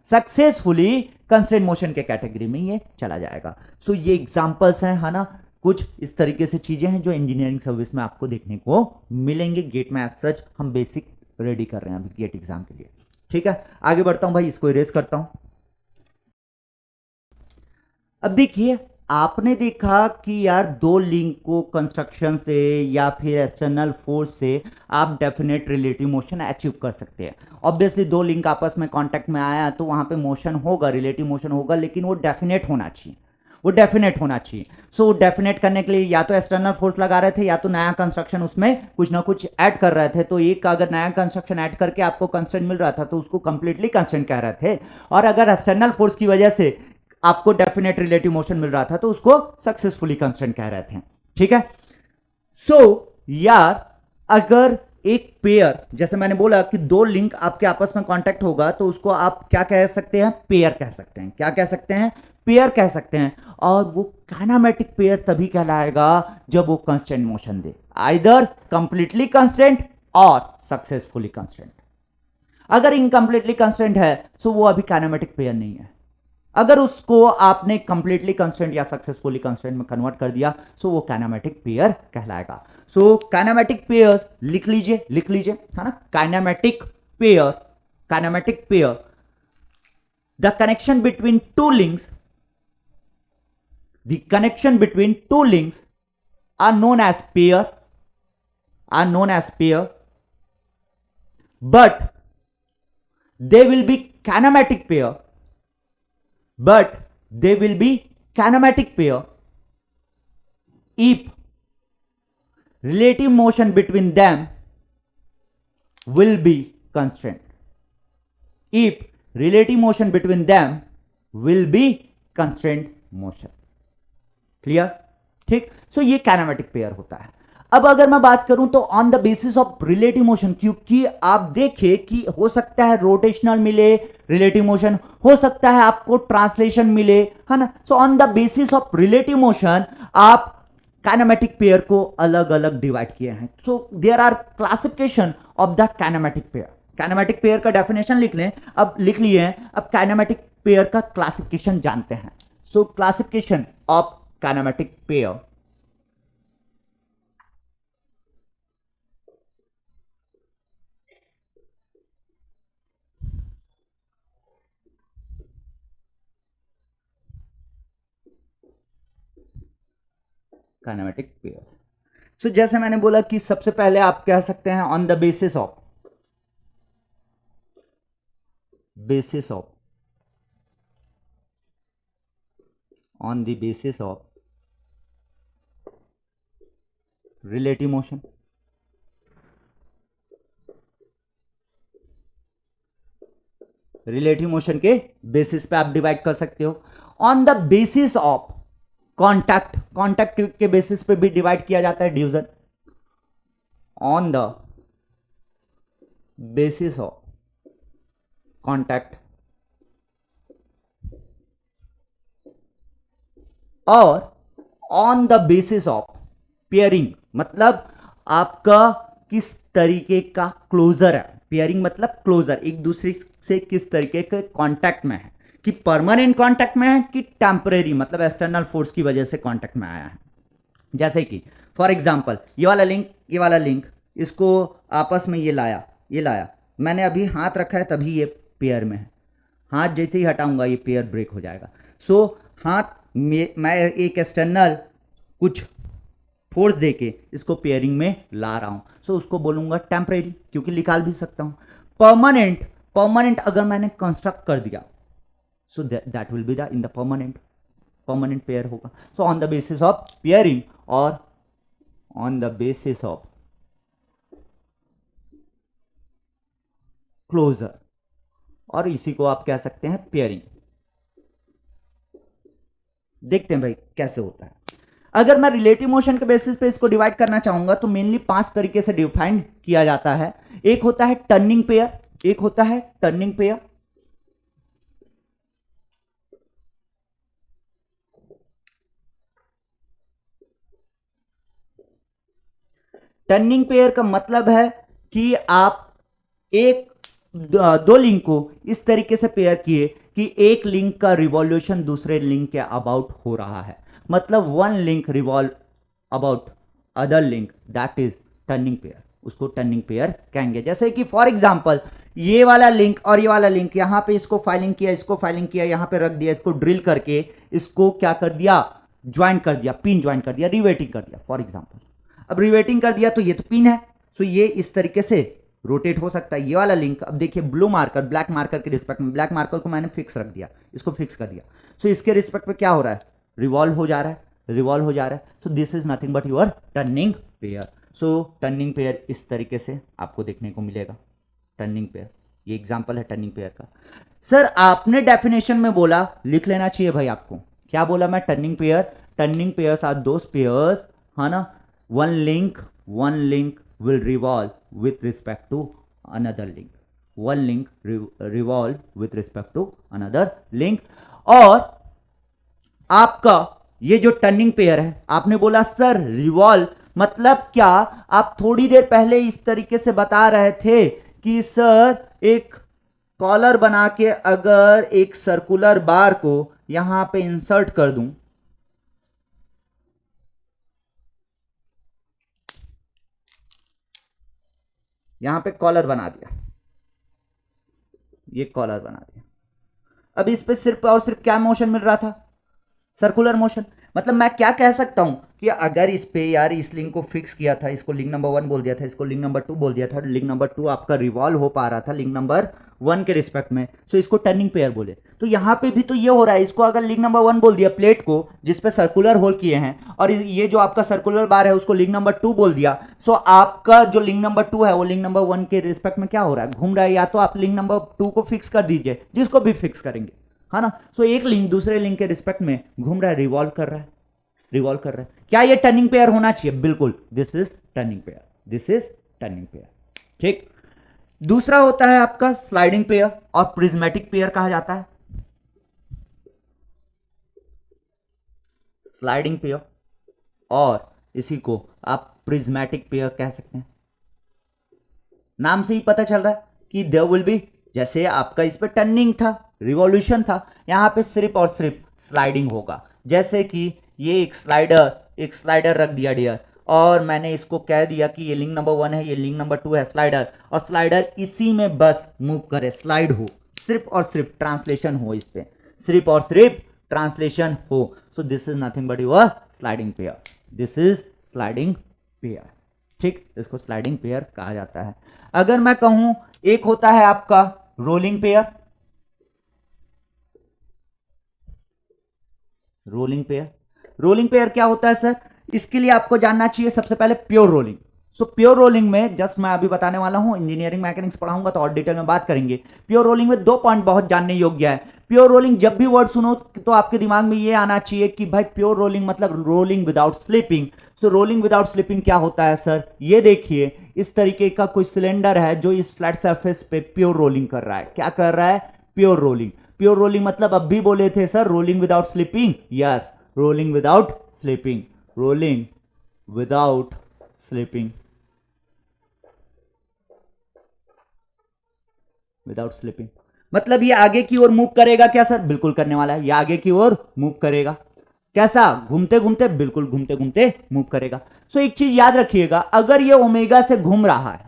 सक्सेसफुली कंस्टेंट मोशन के कैटेगरी में ये चला जाएगा। सो ये एग्जांपल्स हैं, है ना, कुछ इस तरीके से चीजें हैं जो इंजीनियरिंग सर्विस में आपको देखने को मिलेंगे। गेट में एज सच हम बेसिक रेडी कर रहे हैं अभी गेट एग्जाम के लिए, ठीक है। आगे बढ़ता हूं भाई, इसको इरेज करता हूं। अब देखिए आपने देखा कि यार दो लिंक को कंस्ट्रक्शन से या फिर एक्सटर्नल फोर्स से आप डेफिनेट रिलेटिव मोशन अचीव कर सकते हैं। ऑब्वियसली दो लिंक आपस में कांटेक्ट में आया तो वहां पे मोशन होगा, रिलेटिव मोशन होगा, लेकिन वो डेफिनेट होना चाहिए, वो डेफिनेट होना चाहिए। सो डेफिनेट करने के लिए या तो एक्सटर्नल फोर्स लगा रहे थे या तो नया कंस्ट्रक्शन उसमें कुछ ना कुछ ऐड कर रहे थे। तो एक अगर नया कंस्ट्रक्शन ऐड करके आपको कंस्टेंट मिल रहा था तो उसको कंप्लीटली कंस्टेंट कह रहे थे, और अगर एक्सटर्नल फोर्स की वजह से आपको डेफिनेट रिलेटिव मोशन मिल रहा था तो उसको सक्सेसफुली कंस्टेंट कह रहे थे, ठीक है। सो यार अगर एक पेयर, जैसे मैंने बोला कि दो लिंक आपके आपस में कांटेक्ट होगा तो उसको आप क्या कह सकते हैं, पेयर कह सकते हैं। क्या कह सकते हैं, पेयर कह सकते हैं। और वो काइनेमेटिक पेयर तभी कहलाएगा जब वो कांस्टेंट मोशन दे, आइदर कंप्लीटली कांस्टेंट और सक्सेसफुली कांस्टेंट। अगर इनकम्प्लीटली कांस्टेंट है तो वो अभी काइनेमेटिक पेयर नहीं है। अगर उसको आपने कंप्लीटली कांस्टेंट या सक्सेसफुली कांस्टेंट में कन्वर्ट कर दिया तो वो काइनेमेटिक पेयर कहलाएगा। सो काइनेमेटिक पेयर्स लिख लीजिए, लिख लीजिए, है ना, kinematic pair, kinematic pair, the connection between two links, the connection between two links are known as pair, but they will be kinematic pair, if relative motion between them will be constant, if relative motion between them will be constant motion, clear, ठीक। सो ये kinematic pair होता है। अब अगर मैं बात करूं तो on the basis of relative motion, क्योंकि आप देखें कि हो सकता है रोटेशनल मिले रिलेटिव मोशन, हो सकता है आपको ट्रांसलेशन मिले, है ना। So on the basis of relative motion आप काइनेमेटिक पेयर को अलग अलग डिवाइड किए हैं। So there are classification of the kinematic pair. Kinematic pair का डेफिनेशन लिख लें, अब लिख लिए हैं, अब काइनेमेटिक पेयर का क्लासिफिकेशन जानते हैं। सो classification of kinematic pair, kinematic pairs। सो जैसे मैंने बोला कि सबसे पहले आप कह सकते हैं on the basis of on the basis of relative motion, relative motion के बेसिस पे आप डिवाइड कर सकते हो। On the basis of contact, contact के बेसिस पे भी डिवाइड किया जाता है division. On the basis of contact और on the basis of pairing, मतलब आपका किस तरीके का क्लोजर है। पेयरिंग मतलब क्लोजर, एक दूसरे से किस तरीके के कांटेक्ट में है, कि परमानेंट कांटेक्ट में है कि टेम्परेरी, मतलब एक्सटर्नल फोर्स की वजह से कांटेक्ट में आया है। जैसे कि फॉर एग्जांपल ये वाला लिंक, ये वाला लिंक, इसको आपस में ये लाया, मैंने अभी हाथ रखा है तभी ये पेयर में है, हाथ जैसे ही हटाऊंगा ये पेयर ब्रेक हो जाएगा। सो हाथ मैं एक एक्सटर्नल कुछ फोर्स देके इसको पेयरिंग में ला रहा हूं, सो उसको बोलूंगा टेम्परेरी, क्योंकि निकाल भी सकता हूं। परमानेंट अगर मैंने कंस्ट्रक्ट कर दिया, so that will be the in the permanent. Permanent pair होगा। So on the basis of pairing और on the basis of closure, और इसी को आप कह सकते हैं पेयरिंग। देखते हैं भाई कैसे होता है। अगर मैं रिलेटिव मोशन के बेसिस पे इसको डिवाइड करना चाहूंगा तो मेनली 5 तरीके से डिफाइन किया जाता है। एक होता है टर्निंग पेयर, एक होता है टर्निंग पेयर, टर्निंग पेयर का मतलब है कि आप एक दो लिंक को इस तरीके से पेयर किए कि एक लिंक का रिवॉल्यूशन दूसरे लिंक के अबाउट हो रहा है, मतलब one link revolve about other link, that is turning pair, उसको टर्निंग पेयर कहेंगे। जैसे कि फॉर एग्जांपल ये वाला लिंक और ये वाला लिंक, यहां पे इसको फाइलिंग किया, इसको फाइलिंग किया, यहां पे रख दिया, इसको ड्रिल करके इसको क्या कर दिया, ज्वाइन कर दिया, पिन ज्वाइन कर दिया, रिवेटिंग कर दिया फॉर एग्जांपल। अब रिवेटिंग कर दिया तो ये तो पिन है, सो ये इस तरीके से रोटेट हो सकता है। ये वाला लिंक, अब देखिए ब्लू मार्कर ब्लैक मार्कर के रिस्पेक्ट में, ब्लैक मार्कर को मैंने फिक्स रख दिया, इसको फिक्स कर दिया, सो इसके रिस्पेक्ट में क्या हो रहा है, रिवॉल्व हो जा रहा है, रिवॉल्व हो जा रहा है। So this is nothing but your turning pair. So turning pair इस तरीके से आपको देखने को मिलेगा, टर्निंग पेयर। ये एग्जांपल है टर्निंग पेयर का। सर आपने डेफिनेशन में बोला, लिख लेना चाहिए भाई आपको, क्या बोला मैं, turning pairs are those pairs, है ना, one link will revolve with respect to another link, one link revolve with respect to another link। और आपका ये जो टर्निंग पेयर है, आपने बोला सर रिवॉल्व मतलब क्या, आप थोड़ी देर पहले इस तरीके से बता रहे थे कि सर एक कॉलर बना के अगर एक सर्कुलर बार को यहां पे इंसर्ट कर दूं, यहां पे कॉलर बना दिया, ये कॉलर बना दिया, अब इस पे सिर्फ और सिर्फ क्या मोशन मिल रहा था, सर्कुलर मोशन। मतलब मैं क्या कह सकता हूं कि अगर इस पे यार इस लिंक को फिक्स किया था, इसको लिंक नंबर 1 बोल दिया था, इसको लिंक नंबर 2 बोल दिया था, लिंक नंबर 2 आपका रिवॉल्व हो पा रहा था लिंक नंबर 1 के रिस्पेक्ट में, सो इसको टर्निंग पेयर बोले। तो यहां पे भी तो ये हो रहा है, इसको अगर लिंक नंबर 1 बोल दिया प्लेट को जिसपे सर्कुलर होल किए हैं, और ये जो आपका सर्कुलर बार है उसको लिंक नंबर 2 बोल दिया, सो आपका जो लिंक नंबर 2 है वो लिंक नंबर 1 के रिस्पेक्ट में क्या हो रहा है, घूम रहा है। या तो आप लिंक नंबर 2 को फिक्स कर दीजिए, जिसको भी फिक्स करेंगे, है ना। सो एक लिंक दूसरे लिंक के रिस्पेक्ट में घूम रहा है, रिवॉल्व कर रहा है, रिवॉल्व कर रहा है। क्या ये टर्निंग पेयर होना चाहिए, बिल्कुल, this is turning pair, this is turning pair. ठीक, दूसरा होता है आपका स्लाइडिंग पेयर और प्रिज्मेटिक पेयर कहा जाता है। स्लाइडिंग पेयर और इसी को आप प्रिज्मेटिक पेयर कह सकते हैं। नाम से ही पता चल रहा है कि देयर विल बी, जैसे आपका इस पे टर्निंग था, रिवॉल्यूशन था, यहां पे सिर्फ और सिर्फ स्लाइडिंग होगा। जैसे कि ये एक स्लाइडर रख दिया डियर, और मैंने इसको कह दिया कि ये लिंक नंबर 1 है, ये लिंक नंबर 2 है, स्लाइडर, और स्लाइडर इसी में बस मूव करे, स्लाइड हो, सिर्फ और सिर्फ ट्रांसलेशन हो, इस पे सिर्फ और सिर्फ ट्रांसलेशन हो। So this is nothing but your sliding pair, this is sliding pair. ठीक, इसको स्लाइडिंग पेयर कहा जाता है। अगर मैं कहूं एक होता है आपका rolling pair, rolling pair, rolling pair क्या होता है सर, इसके लिए आपको जानना चाहिए सबसे पहले pure rolling. So pure rolling में जस्ट मैं अभी बताने वाला हूं, इंजीनियरिंग मैकेनिक्स पढ़ाऊंगा तो और डिटेल में बात करेंगे। प्योर रोलिंग में 2 पॉइंट बहुत जानने योग्य है। प्योर रोलिंग, जब भी वर्ड सुनो तो आपके दिमाग में ये आना चाहिए कि भाई प्योर रोलिंग मतलब रोलिंग विदाउट स्लिपिंग। सो रोलिंग विदाउट स्लिपिंग क्या होता है सर, ये देखिए इस तरीके का कोई सिलेंडर है जो इस फ्लैट सरफेस पे प्योर रोलिंग कर रहा है। क्या कर रहा है, प्योर रोलिंग। प्योर रोलिंग मतलब अब भी बोले थे sir rolling without slipping, yes, rolling without slipping, rolling without slipping, without slipping मतलब ये आगे की ओर मूव करेगा क्या सर, बिल्कुल करने वाला है, ये आगे की ओर मूव करेगा। कैसा, घूमते घूमते, बिल्कुल घूमते घूमते मूव करेगा। सो एक चीज याद रखिएगा, अगर ये ओमेगा से घूम रहा है,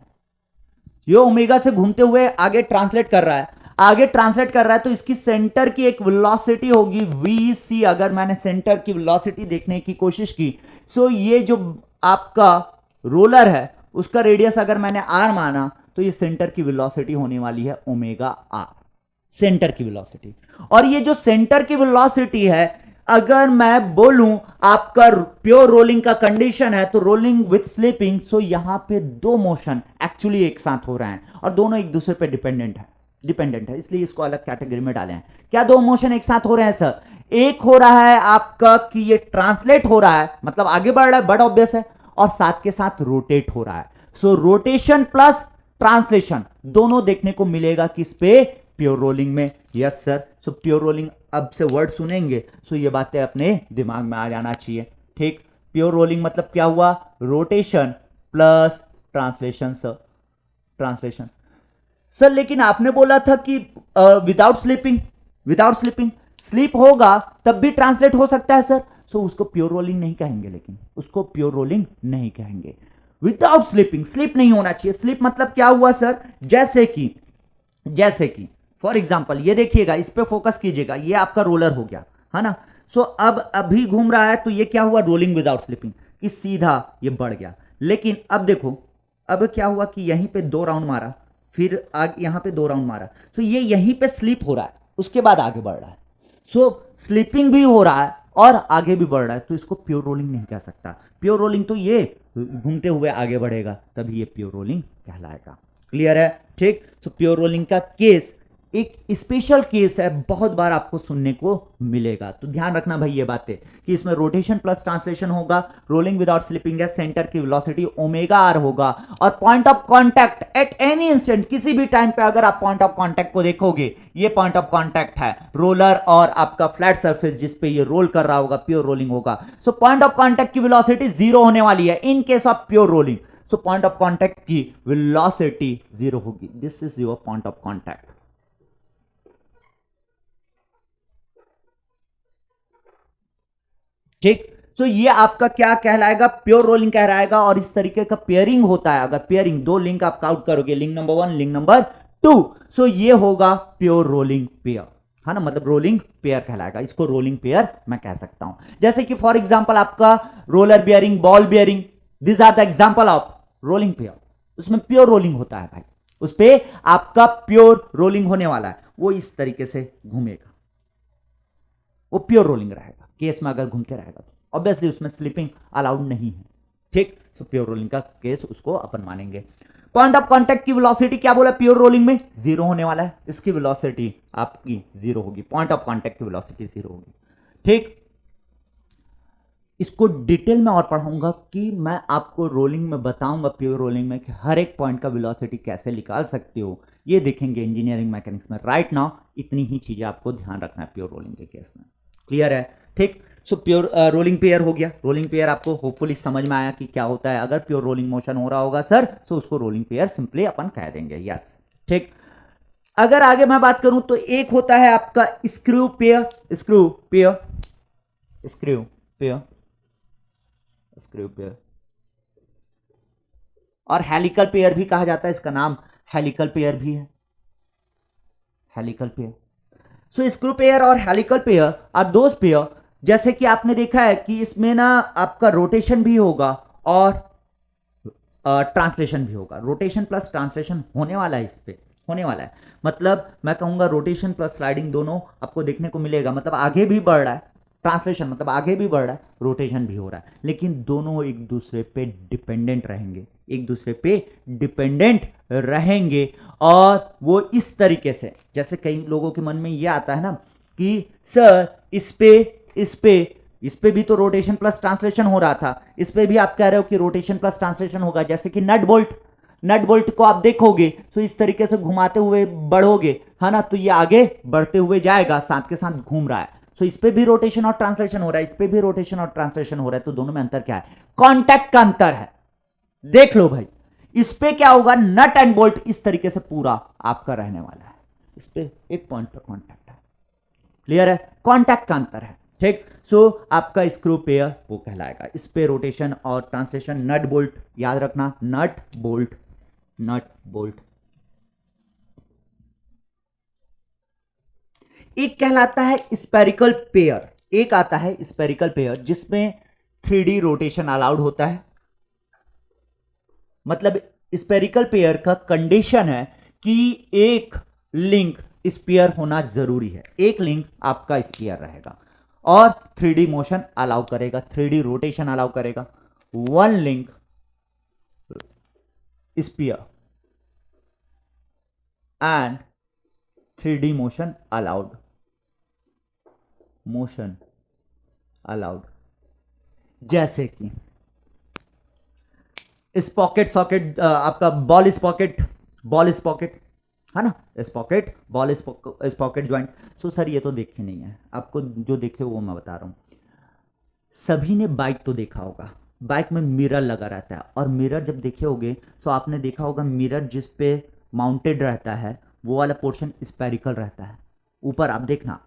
ये ओमेगा से घूमते हुए आगे ट्रांसलेट कर रहा है, आगे ट्रांसलेट कर रहा है, तो इसकी सेंटर की एक वेलोसिटी होगी vc। अगर मैंने सेंटर की वेलोसिटी देखने की कोशिश की, सो ये जो आपका रोलर है उसका रेडियस अगर मैंने r माना, तो ये सेंटर की वेलोसिटी होने वाली है ओमेगा r, सेंटर की वेलोसिटी। और ये जो सेंटर की वेलोसिटी है, अगर मैं बोलूं आपका प्योर रोलिंग का कंडीशन है तो रोलिंग विथ स्लिपिंग, सो यहां पे दो मोशन एक्चुअली एक साथ हो रहे हैं और दोनों एक दूसरे पे डिपेंडेंट है, इसलिए इसको अलग कैटेगरी में डाले हैं। क्या दो मोशन एक साथ हो रहे हैं सर? एक हो रहा है आपका कि ये ट्रांसलेट हो रहा है, मतलब आगे बढ़ रहा है, बड़ा ऑब्वियस है, और साथ के साथ रोटेट हो रहा है। सो रोटेशन प्लस ट्रांसलेशन दोनों देखने को मिलेगा किस पे? प्योर रोलिंग में। Yes sir. So pure rolling, अब से वर्ड सुनेंगे सो ये बातें अपने दिमाग में आ जाना चाहिए। ठीक, प्योर रोलिंग मतलब क्या हुआ? Rotation plus translation sir, translation. Sir लेकिन आपने बोला था कि without sleeping, without sleeping sleep होगा तब भी ट्रांसलेट हो सकता है सर। सो उसको प्योर रोलिंग नहीं कहेंगे, लेकिन उसको प्योर रोलिंग नहीं कहेंगे। विदाउट स्लीपिंग, स्लीप नहीं होना चाहिए। स्लीप मतलब क्या हुआ सर? जैसे कि फॉर एग्जाम्पल ये देखिएगा, इस पे फोकस कीजिएगा, ये आपका रोलर हो गया है ना। सो अब अभी घूम रहा है तो ये क्या हुआ? रोलिंग विदाउट स्लीपिंग, कि सीधा ये बढ़ गया। लेकिन अब देखो, अब क्या हुआ कि यहीं पे 2 राउंड मारा, फिर यहां पे 2 राउंड मारा, तो ये यहीं पे स्लिप हो रहा है, उसके बाद आगे बढ़ रहा है। सो स्लीपिंग भी हो रहा है और आगे भी बढ़ रहा है, तो इसको प्योर रोलिंग नहीं कह सकता। प्योर रोलिंग तो ये घूमते हुए आगे बढ़ेगा, तभी ये प्योर रोलिंग कहलाएगा। क्लियर है? ठीक। सो प्योर रोलिंग का केस एक स्पेशल केस है, बहुत बार आपको सुनने को मिलेगा, तो ध्यान रखना भाई ये बातें कि इसमें रोटेशन प्लस ट्रांसलेशन होगा, रोलिंग विदाउट स्लिपिंग है, सेंटर की वेलोसिटी ओमेगा आर होगा, और point of contact at any instant, किसी भी टाइम पे अगर आप पॉइंट ऑफ कांटेक्ट को देखोगे, ये पॉइंट ऑफ कांटेक्ट है रोलर और आपका फ्लैट सरफेस जिस पे ये रोल कर रहा होगा, प्योर रोलिंग होगा। सो पॉइंट ऑफ कांटेक्ट की वेलोसिटी 0 होने वाली है in case of pure rolling. So point of contact की वेलोसिटी 0 होगी। This is your point of contact. ठीक। सो ये आपका क्या कहलाएगा? प्योर रोलिंग कहलाएगा। और इस तरीके का पेयरिंग होता है, अगर पेयरिंग 2 लिंक आप काउंट करोगे, लिंक नंबर 1, लिंक नंबर 2, सो ये होगा प्योर रोलिंग पेयर, है ना, मतलब रोलिंग पेयर कहलाएगा। इसको रोलिंग पेयर मैं कह सकता हूं। जैसे कि फॉर एग्जांपल आपका roller bearing, ball bearing, this are the example of rolling pair. उसमें प्योर रोलिंग होता है भाई, उस पे आपका प्योर रोलिंग होने वाला है, वो इस तरीके से घूमेगा, वो प्योर रोलिंग रहेगा। केस में अगर घूमते रहेगा तो ऑब्वियसली उसमें स्लिपिंग अलाउड नहीं है। ठीक। सो प्योर रोलिंग का केस उसको अपन मानेंगे। पॉइंट ऑफ कांटेक्ट की वेलोसिटी क्या बोला? प्योर रोलिंग में 0 होने वाला है, इसकी वेलोसिटी आपकी 0 होगी, पॉइंट ऑफ कांटेक्ट की वेलोसिटी 0 होगी। ठीक। इसको डिटेल में और पढ़ाऊंगा कि मैं आपको रोलिंग में बताऊंगा, प्योर रोलिंग में, कि हर एक पॉइंट का वेलोसिटी कैसे निकाल सकते हो, ये देखेंगे इंजीनियरिंग मैकेनिक्स में। राइट नाउ इतनी ही चीजें आपको ध्यान रखना है प्योर रोलिंग के केस में। क्लियर है? ठीक। सो प्योर रोलिंग पेयर हो गया। रोलिंग पेयर आपको होपफुली समझ में आया कि क्या होता है। अगर प्योर रोलिंग मोशन हो रहा होगा सर, तो उसको रोलिंग पेयर सिंपली अपन कह देंगे। यस। ठीक। अगर आगे मैं बात करूं तो एक होता है आपका screw pair, screw pair, screw pair, screw pair, और हेलिकल पेयर भी कहा जाता है, इसका नाम हेलिकल पेयर भी है, helical pair. So screw pair और helical pair are those pair, जैसे कि आपने देखा है कि इसमें ना आपका रोटेशन भी होगा और ट्रांसलेशन भी होगा। रोटेशन प्लस ट्रांसलेशन होने वाला है, इस पे होने वाला है, मतलब मैं कहूंगा रोटेशन प्लस स्लाइडिंग दोनों आपको देखने को मिलेगा, मतलब आगे भी बढ़ रहा है, ट्रांसलेशन मतलब आगे भी बढ़ रहा है, रोटेशन भी हो रहा है, लेकिन दोनों एक दूसरे पे डिपेंडेंट रहेंगे, एक दूसरे पे डिपेंडेंट रहेंगे। और वो इस तरीके से, जैसे कई लोगों के मन में ये आता है ना कि सर इस पे भी तो रोटेशन प्लस ट्रांसलेशन हो रहा था, इस पे भी आप कह रहे हो कि रोटेशन प्लस ट्रांसलेशन होगा। जैसे कि नट बोल्ट को आप देखोगे तो इस तरीके से घुमाते हुए बढ़ोगे, है ना, तो ये आगे बढ़ते हुए जाएगा, साथ के साथ घूम रहा है। तो इस पे भी रोटेशन और ट्रांसलेशन हो रहा है, इस पे भी रोटेशन और ट्रांसलेशन हो रहा है, तो दोनों में अंतर क्या है? कॉन्टैक्ट का अंतर है। देख लो भाई, इस पे क्या होगा? नट एंड बोल्ट इस तरीके से पूरा आपका रहने वाला है, इस पे एक पॉइंट पर कॉन्टैक्ट है। क्लियर है? कॉन्टैक्ट का अंतर है। ठीक। सो आपका स्क्रू पेयर वो कहलाएगा। इस पे रोटेशन और ट्रांसलेशन, नट बोल्ट याद रखना, नट बोल्ट, नट बोल्ट। एक कहलाता है स्पेरिकल पेयर, एक आता है स्पेरिकल पेयर जिसमें 3D रोटेशन अलाउड होता है। मतलब स्पेरिकल पेयर का कंडीशन है कि एक लिंक स्पीयर होना जरूरी है, एक लिंक आपका स्पीयर रहेगा, और 3D मोशन अलाउ करेगा, 3D रोटेशन अलाउ करेगा। One link sphere and 3D motion allowed, motion allowed. जैसे कि स्पॉकेट सॉकेट, आपका बॉल स्पॉकेट, बॉल स्पॉकेट है ना, sprocket ball sprocket joint. So sir ये तो देखे नहीं है, आपको जो देखे वो मैं बता रहा हूं। सभी ने बाइक तो देखा होगा, बाइक में मिरर लगा रहता है, और मिरर जब देखे होगे तो आपने देखा होगा मिरर जिस पे माउंटेड रहता है वो वाला पोर्शन स्पेरिकल रहता है। ऊपर आप देखना,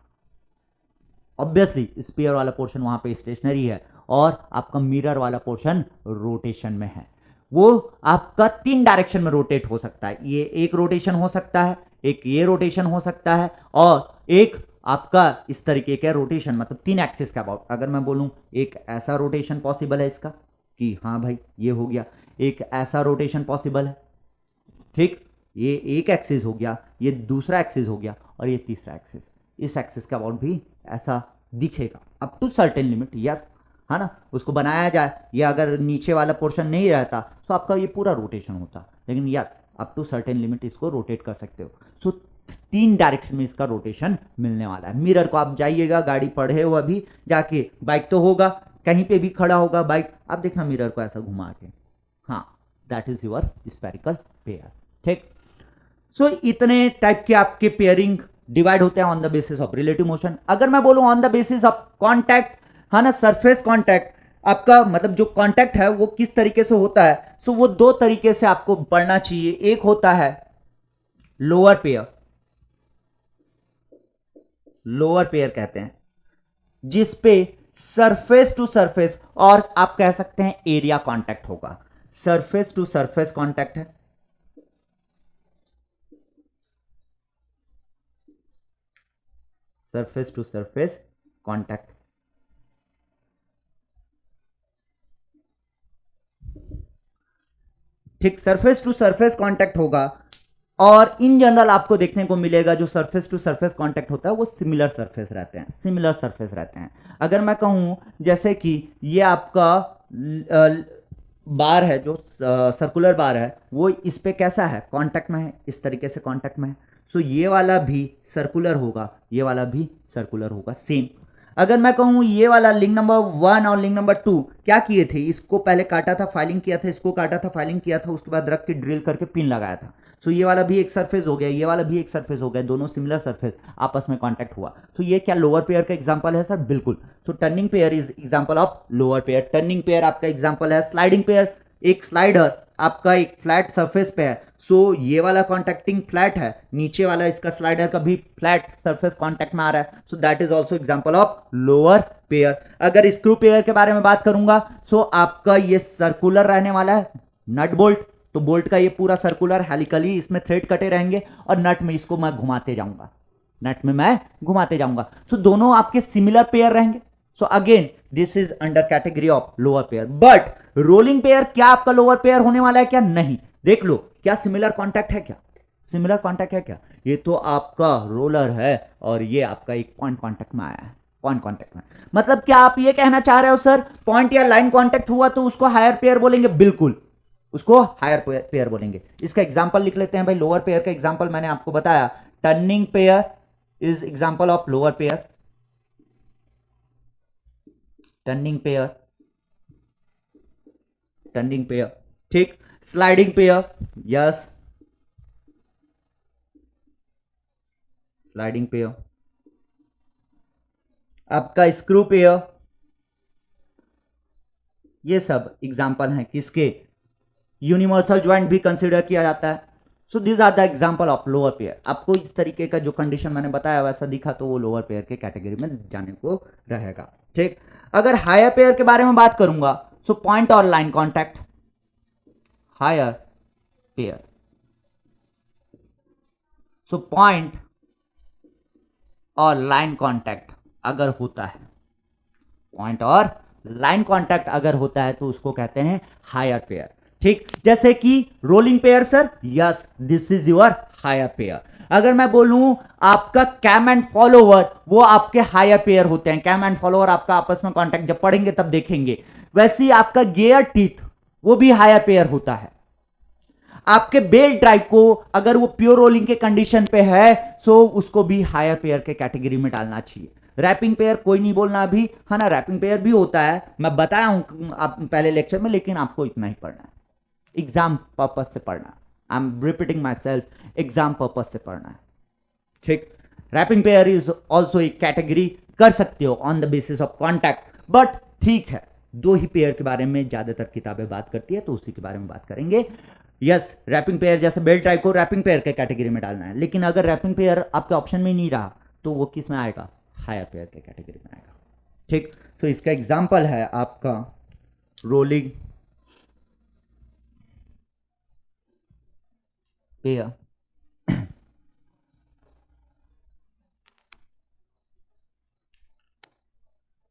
ऑब्वियसली स्फीयर वाला पोर्शन वहां पे स्टेशनरी है और आपका मिरर वाला पोर्शन रोटेशन में है। वो आपका 3 डायरेक्शन में रोटेट हो सकता है। ये एक रोटेशन हो सकता है, एक ये रोटेशन हो सकता है, और एक आपका इस तरीके का रोटेशन, मतलब 3 एक्सिस का अबाउट। अगर मैं बोलूं एक ऐसा रोटेशन पॉसिबल है इसका कि हाँ भाई ये हो गया, एक ऐसा रोटेशन पॉसिबल है, ठीक, ये एक एक्सिस हो गया, ये दूसरा एक्सिस हो गया, और ये तीसरा एक्सिस। इस एक्सिस का अबाउट भी ऐसा दिखेगा up to certain limit, yes, है ना, उसको बनाया जाए। ये अगर नीचे वाला पोर्शन नहीं रहता तो आपका ये पूरा रोटेशन होता, लेकिन yes up to certain limit इसको रोटेट कर सकते हो। सो 3 डायरेक्शन में इसका रोटेशन मिलने वाला है। मिरर को आप जाइएगा, गाड़ी पढ़े हो अभी जाके, बाइक तो होगा कहीं पे भी खड़ा होगा बाइक, आप देखना मिरर को ऐसा घुमा के, हाँ that is your spherical pair, ठीक। सो इतने टाइप के आपके पेयरिंग डिवाइड होते हैं on the basis of relative motion. अगर मैं बोलूं on the basis of contact, है ना, सरफेस कॉन्टैक्ट, आपका मतलब जो कॉन्टैक्ट है वो किस तरीके से होता है। सो वो 2 तरीके से आपको पढ़ना चाहिए। एक होता है लोअर पेयर, लोअर पेयर कहते हैं, जिस पे सरफेस टू सरफेस और आप कह सकते हैं एरिया कॉन्टैक्ट होगा। सरफेस टू सरफेस कॉन्टैक्ट है, सरफेस टू सरफेस कॉन्टैक्ट। ठीक, सरफेस टू सरफेस कांटेक्ट होगा। और इन जनरल आपको देखने को मिलेगा जो सरफेस टू सरफेस कांटेक्ट होता है वो सिमिलर सरफेस रहते हैं, सिमिलर सरफेस रहते हैं। अगर मैं कहूं जैसे कि ये आपका बार है, जो सर्कुलर बार है, वो इस पे कैसा है, कांटेक्ट में है, इस तरीके से कांटेक्ट में है। सो ये वाला भी सर्कुलर होगा, ये वाला भी सर्कुलर होगा, सेम। अगर मैं कहूं ये वाला लिंक नंबर 1 और लिंक नंबर 2 क्या किए थे, इसको पहले काटा था, फाइलिंग किया था, इसको काटा था, फाइलिंग किया था, उसके बाद रख के ड्रिल करके पिन लगाया था। सो ये वाला भी एक सरफेस हो गया, ये वाला भी एक सरफेस हो गया, दोनों सिमिलर सरफेस आपस में कांटेक्ट हुआ। तो ये क्या लोअर पेयर का एग्जांपल है सर? बिल्कुल। तो turning pair is example of lower pair. Turning pair आपका एग्जांपल है। स्लाइडिंग पेयर, एक स्लाइडर आपका एक फ्लैट सरफेस पे है, सो ये वाला कॉन्टैक्टिंग फ्लैट है, नीचे वाला इसका स्लाइडर का भी फ्लैट सरफेस कॉन्टैक्ट में आ रहा है, so that is also example of lower pair. अगर स्क्रू पेयर के बारे में बात करूंगा, सो आपका ये सर्कुलर रहने वाला है। नट बोल्ट, तो बोल्ट का ये पूरा सर्कुलर हेलिकली इसमें थ्रेड कटे रहेंगे, और नट में इसको मैं घुमाते जाऊंगा, नट में मैं घुमाते जाऊंगा। सो दोनों आपके सिमिलर पेयर रहेंगे। So again this is under category of lower pair. But rolling pair क्या आपका लोअर पेयर होने वाला है क्या? नहीं। देख लो, क्या सिमिलर कॉन्टैक्ट है क्या? सिमिलर कॉन्टैक्ट है क्या? ये तो आपका रोलर है और ये आपका एक पॉइंट कॉन्टैक्ट में आया है, पॉइंट कॉन्टैक्ट में। मतलब क्या आप ये कहना चाह रहे हो सर पॉइंट या लाइन कॉन्टैक्ट हुआ तो उसको हायर पेयर बोलेंगे? बिल्कुल, उसको हायर पेयर बोलेंगे। इसका एग्जांपल लिख लेते हैं भाई। लोअर पेयर का एग्जांपल मैंने आपको बताया, turning pair is example of lower pair. Turning pair, turning pair, ठीक। Sliding pair, yes, sliding pair. आपका स्क्रू पेयर, ये सब एग्जांपल हैं किसके? यूनिवर्सल ज्वाइंट भी कंसीडर किया जाता है। So these are the example of lower pair. आपको इस तरीके का जो कंडीशन मैंने बताया वैसा दिखा तो वो लोअर पेयर के कैटेगरी में जाने को रहेगा, ठीक। अगर हायर पेयर के बारे में बात करूंगा, सो पॉइंट और line contact, higher pair. So point और लाइन कॉन्टैक्ट अगर होता है, पॉइंट और लाइन कॉन्टैक्ट अगर होता है तो उसको कहते हैं हायर पेयर, ठीक। जैसे कि rolling pair sir, yes this is your higher pair. अगर मैं बोलूं आपका कैम एंड फॉलोवर, वो आपके हायर पेयर होते हैं। कैम एंड फॉलोवर आपका आपस में कॉन्टैक्ट जब पढ़ेंगे तब देखेंगे। वैसे ही आपका गियर टीथ वो भी हायर पेयर होता है। आपके बेल्ट ड्राइव को अगर वो प्योर रोलिंग के कंडीशन पे है तो उसको भी हायर पेयर के कैटेगरी में डालना चाहिए। रैपिंग पेयर कोई नहीं बोलना अभी, है ना, रैपिंग पेयर भी होता है, मैं बताया हूं आप पहले लेक्चर में, लेकिन आपको इतना ही पढ़ना है, एग्जाम पर्पज से पढ़ना। I am repeating my self, exam purpose से पढ़ना है, ठीक। रैपिंग पेयर इज ऑल्सो एक कैटेगरी कर सकते हो on the basis of contact, but ठीक है, दो ही पेयर के बारे में ज्यादातर किताबें बात करती है तो उसी के बारे में बात करेंगे। यस, रैपिंग पेयर जैसे बेल्ट ड्राइव को रैपिंग पेयर के कैटेगरी में डालना है, लेकिन अगर रैपिंग पेयर आपके ऑप्शन में नहीं रहा तो वो किस में आएगा, हायर पेयर के कैटेगरी में आएगा, ठीक। तो इसका एग्जांपल है आपका रोलिंग पेयर।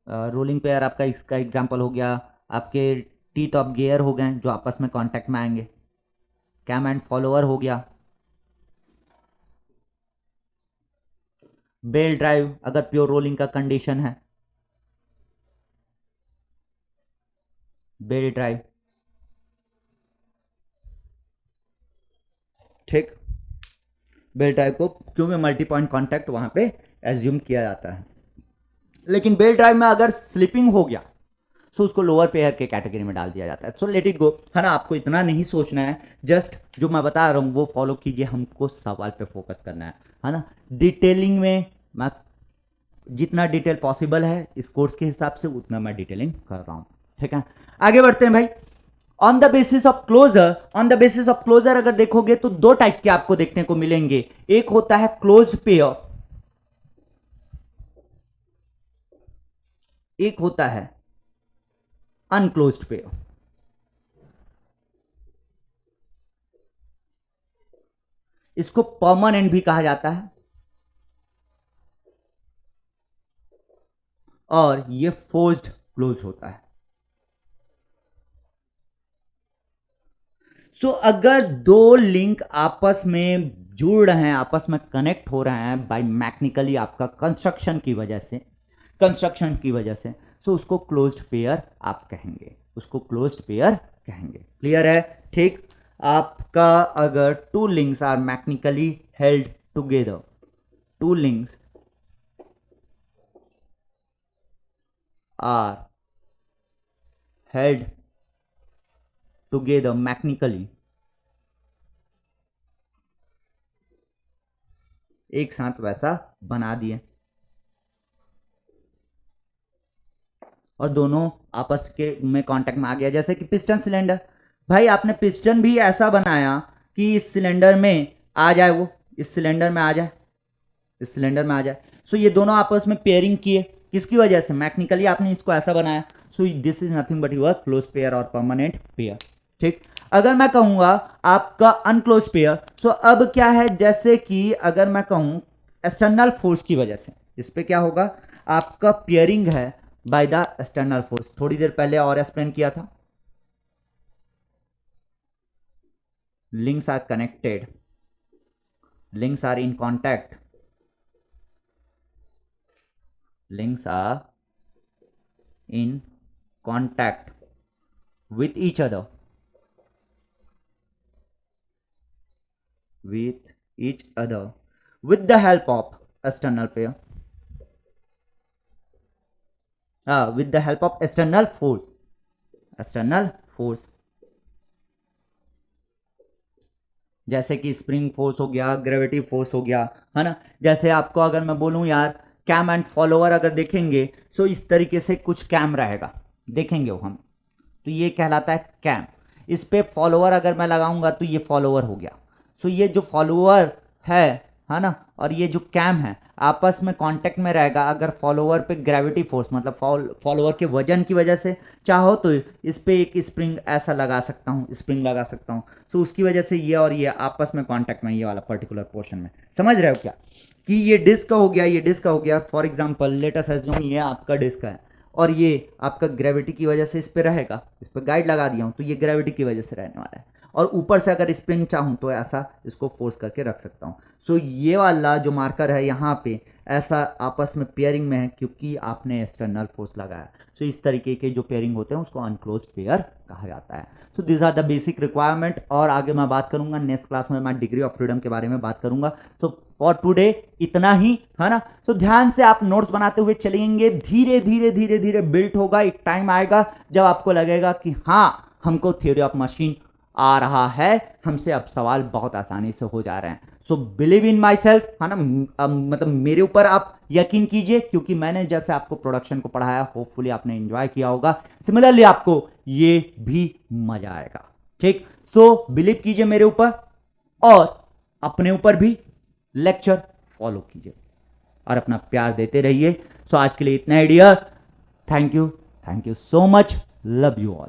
रोलिंग पेयर आपका इसका एग्जांपल हो गया, आपके टीथ ऑफ गियर हो गए जो आपस में कांटेक्ट में आएंगे। कैम एंड फॉलोअर हो गया। बेल ड्राइव अगर प्योर रोलिंग का कंडीशन है, बेल ड्राइव, ठीक। बेल ड्राइव को क्योंकि मल्टी पॉइंट कॉन्टैक्ट वहां पे एज्यूम किया जाता है, लेकिन बेल ड्राइव में अगर स्लिपिंग हो गया तो उसको लोअर पेयर के कैटेगरी में डाल दिया जाता है। सो लेट इट गो, है ना, आपको इतना नहीं सोचना है, जस्ट जो मैं बता रहा हूं वो फॉलो कीजिए, हमको सवाल पे फोकस करना है ना। डिटेलिंग में मैं जितना डिटेल पॉसिबल है इस कोर्स के हिसाब से उतना मैं डिटेलिंग कर रहा हूं, ठीक है। आगे बढ़ते हैं भाई। On the basis of closure, on the basis of closure अगर देखोगे तो दो टाइप के आपको देखने को मिलेंगे। एक होता है क्लोज्ड पेयर, एक होता है अनक्लोज्ड पेयर। इसको परमानेंट भी कहा जाता है और ये फोर्स्ड क्लोज होता है। सो अगर दो लिंक आपस में जुड़ रहे हैं, आपस में कनेक्ट हो रहे हैं बाय मैकेनिकली आपका कंस्ट्रक्शन की वजह से, कंस्ट्रक्शन की वजह से, तो उसको क्लोज्ड पेयर आप कहेंगे, उसको क्लोज्ड पेयर कहेंगे। क्लियर है, ठीक। आपका अगर two links are mechanically held together, two links are held together mechanically, एक साथ वैसा बना दिए और दोनों आपस के में कांटेक्ट में आ गया, जैसे कि पिस्टन सिलेंडर। भाई आपने पिस्टन भी ऐसा बनाया कि इस सिलेंडर में आ जाए, वो इस सिलेंडर में आ जाए, इस सिलेंडर में आ जाए। सो ये दोनों आपस में पेयरिंग किए, किसकी वजह से, मैकेनिकली आपने इसको ऐसा बनाया। So this is nothing but your close pair और परमानेंट पेयर, ठीक। अगर मैं कहूंगा आपका अनक्लोज पेयर, सो अब क्या है, जैसे कि अगर मैं कहूं एक्सटर्नल फोर्स की वजह से, इस पे क्या होगा, आपका पेयरिंग है बाय द एक्सटर्नल फोर्स। थोड़ी देर पहले और एक्सप्लेन किया था, links are connected, links are in contact, links are in contact with each other, with each other with the help of external pair, with the help of external force, external force, जैसे कि spring force हो गया, gravity force हो गया, है ना। जैसे आपको अगर मैं बोलूं यार कैम एंड फॉलोअर अगर देखेंगे सो इस तरीके से कुछ कैम रहेगा, देखेंगे वो हम, तो ये कहलाता है कैम। इस पे फॉलोअर अगर मैं लगाऊंगा तो ये फॉलोअर हो गया। सो ये जो फॉलोअर है ना, और ये जो कैम है आपस में कांटेक्ट में रहेगा। अगर फॉलोअर पे ग्रेविटी फोर्स मतलब फॉलोअर के वजन की वजह से चाहो तो इस पे एक स्प्रिंग ऐसा लगा सकता हूँ, स्प्रिंग लगा सकता हूँ। सो उसकी वजह से ये और ये आपस में कांटेक्ट में, ये वाला पर्टिकुलर पोर्शन में, समझ रहे हो क्या, कि ये डिस्क हो गया, ये डिस्क हो गया। For example let us assume ये आपका डिस्क है और ये आपका ग्रेविटी की वजह से इस पे रहेगा, इस पर गाइड लगा दिया हूँ तो ये ग्रेविटी की वजह से रहने वाला है। और ऊपर से अगर स्प्रिंग चाहूँ तो ऐसा इसको फोर्स करके रख सकता हूँ। सो ये वाला जो मार्कर है यहाँ पे ऐसा आपस में पेयरिंग में है क्योंकि आपने एक्सटर्नल फोर्स लगाया। सो इस तरीके के जो पेयरिंग होते हैं उसको अनक्लोज्ड पेयर कहा जाता है। So this are the basic requirement, और आगे मैं बात करूंगा नेक्स्ट क्लास में, मैं डिग्री ऑफ फ्रीडम के बारे में बात करूंगा। सो फॉर टुडे इतना ही, है ना। सो ध्यान से आप नोट्स बनाते हुए चलेंगे, धीरे धीरे धीरे धीरे बिल्ड होगा। एक टाइम आएगा जब आपको लगेगा कि हाँ हमको थ्योरी ऑफ मशीन आ रहा है, हमसे अब सवाल बहुत आसानी से हो जा रहे हैं। So believe in my self, है ना, मतलब मेरे ऊपर आप यकीन कीजिए, क्योंकि मैंने जैसे आपको प्रोडक्शन को पढ़ाया होपफुली आपने एंजॉय किया होगा, सिमिलरली आपको ये भी मजा आएगा। ठीक, सो बिलीव कीजिए मेरे ऊपर और अपने ऊपर भी लेक्चर फॉलो कीजिए और अपना प्यार देते रहिए। सो आज के लिए इतना ही dear, thank you so much, love you all.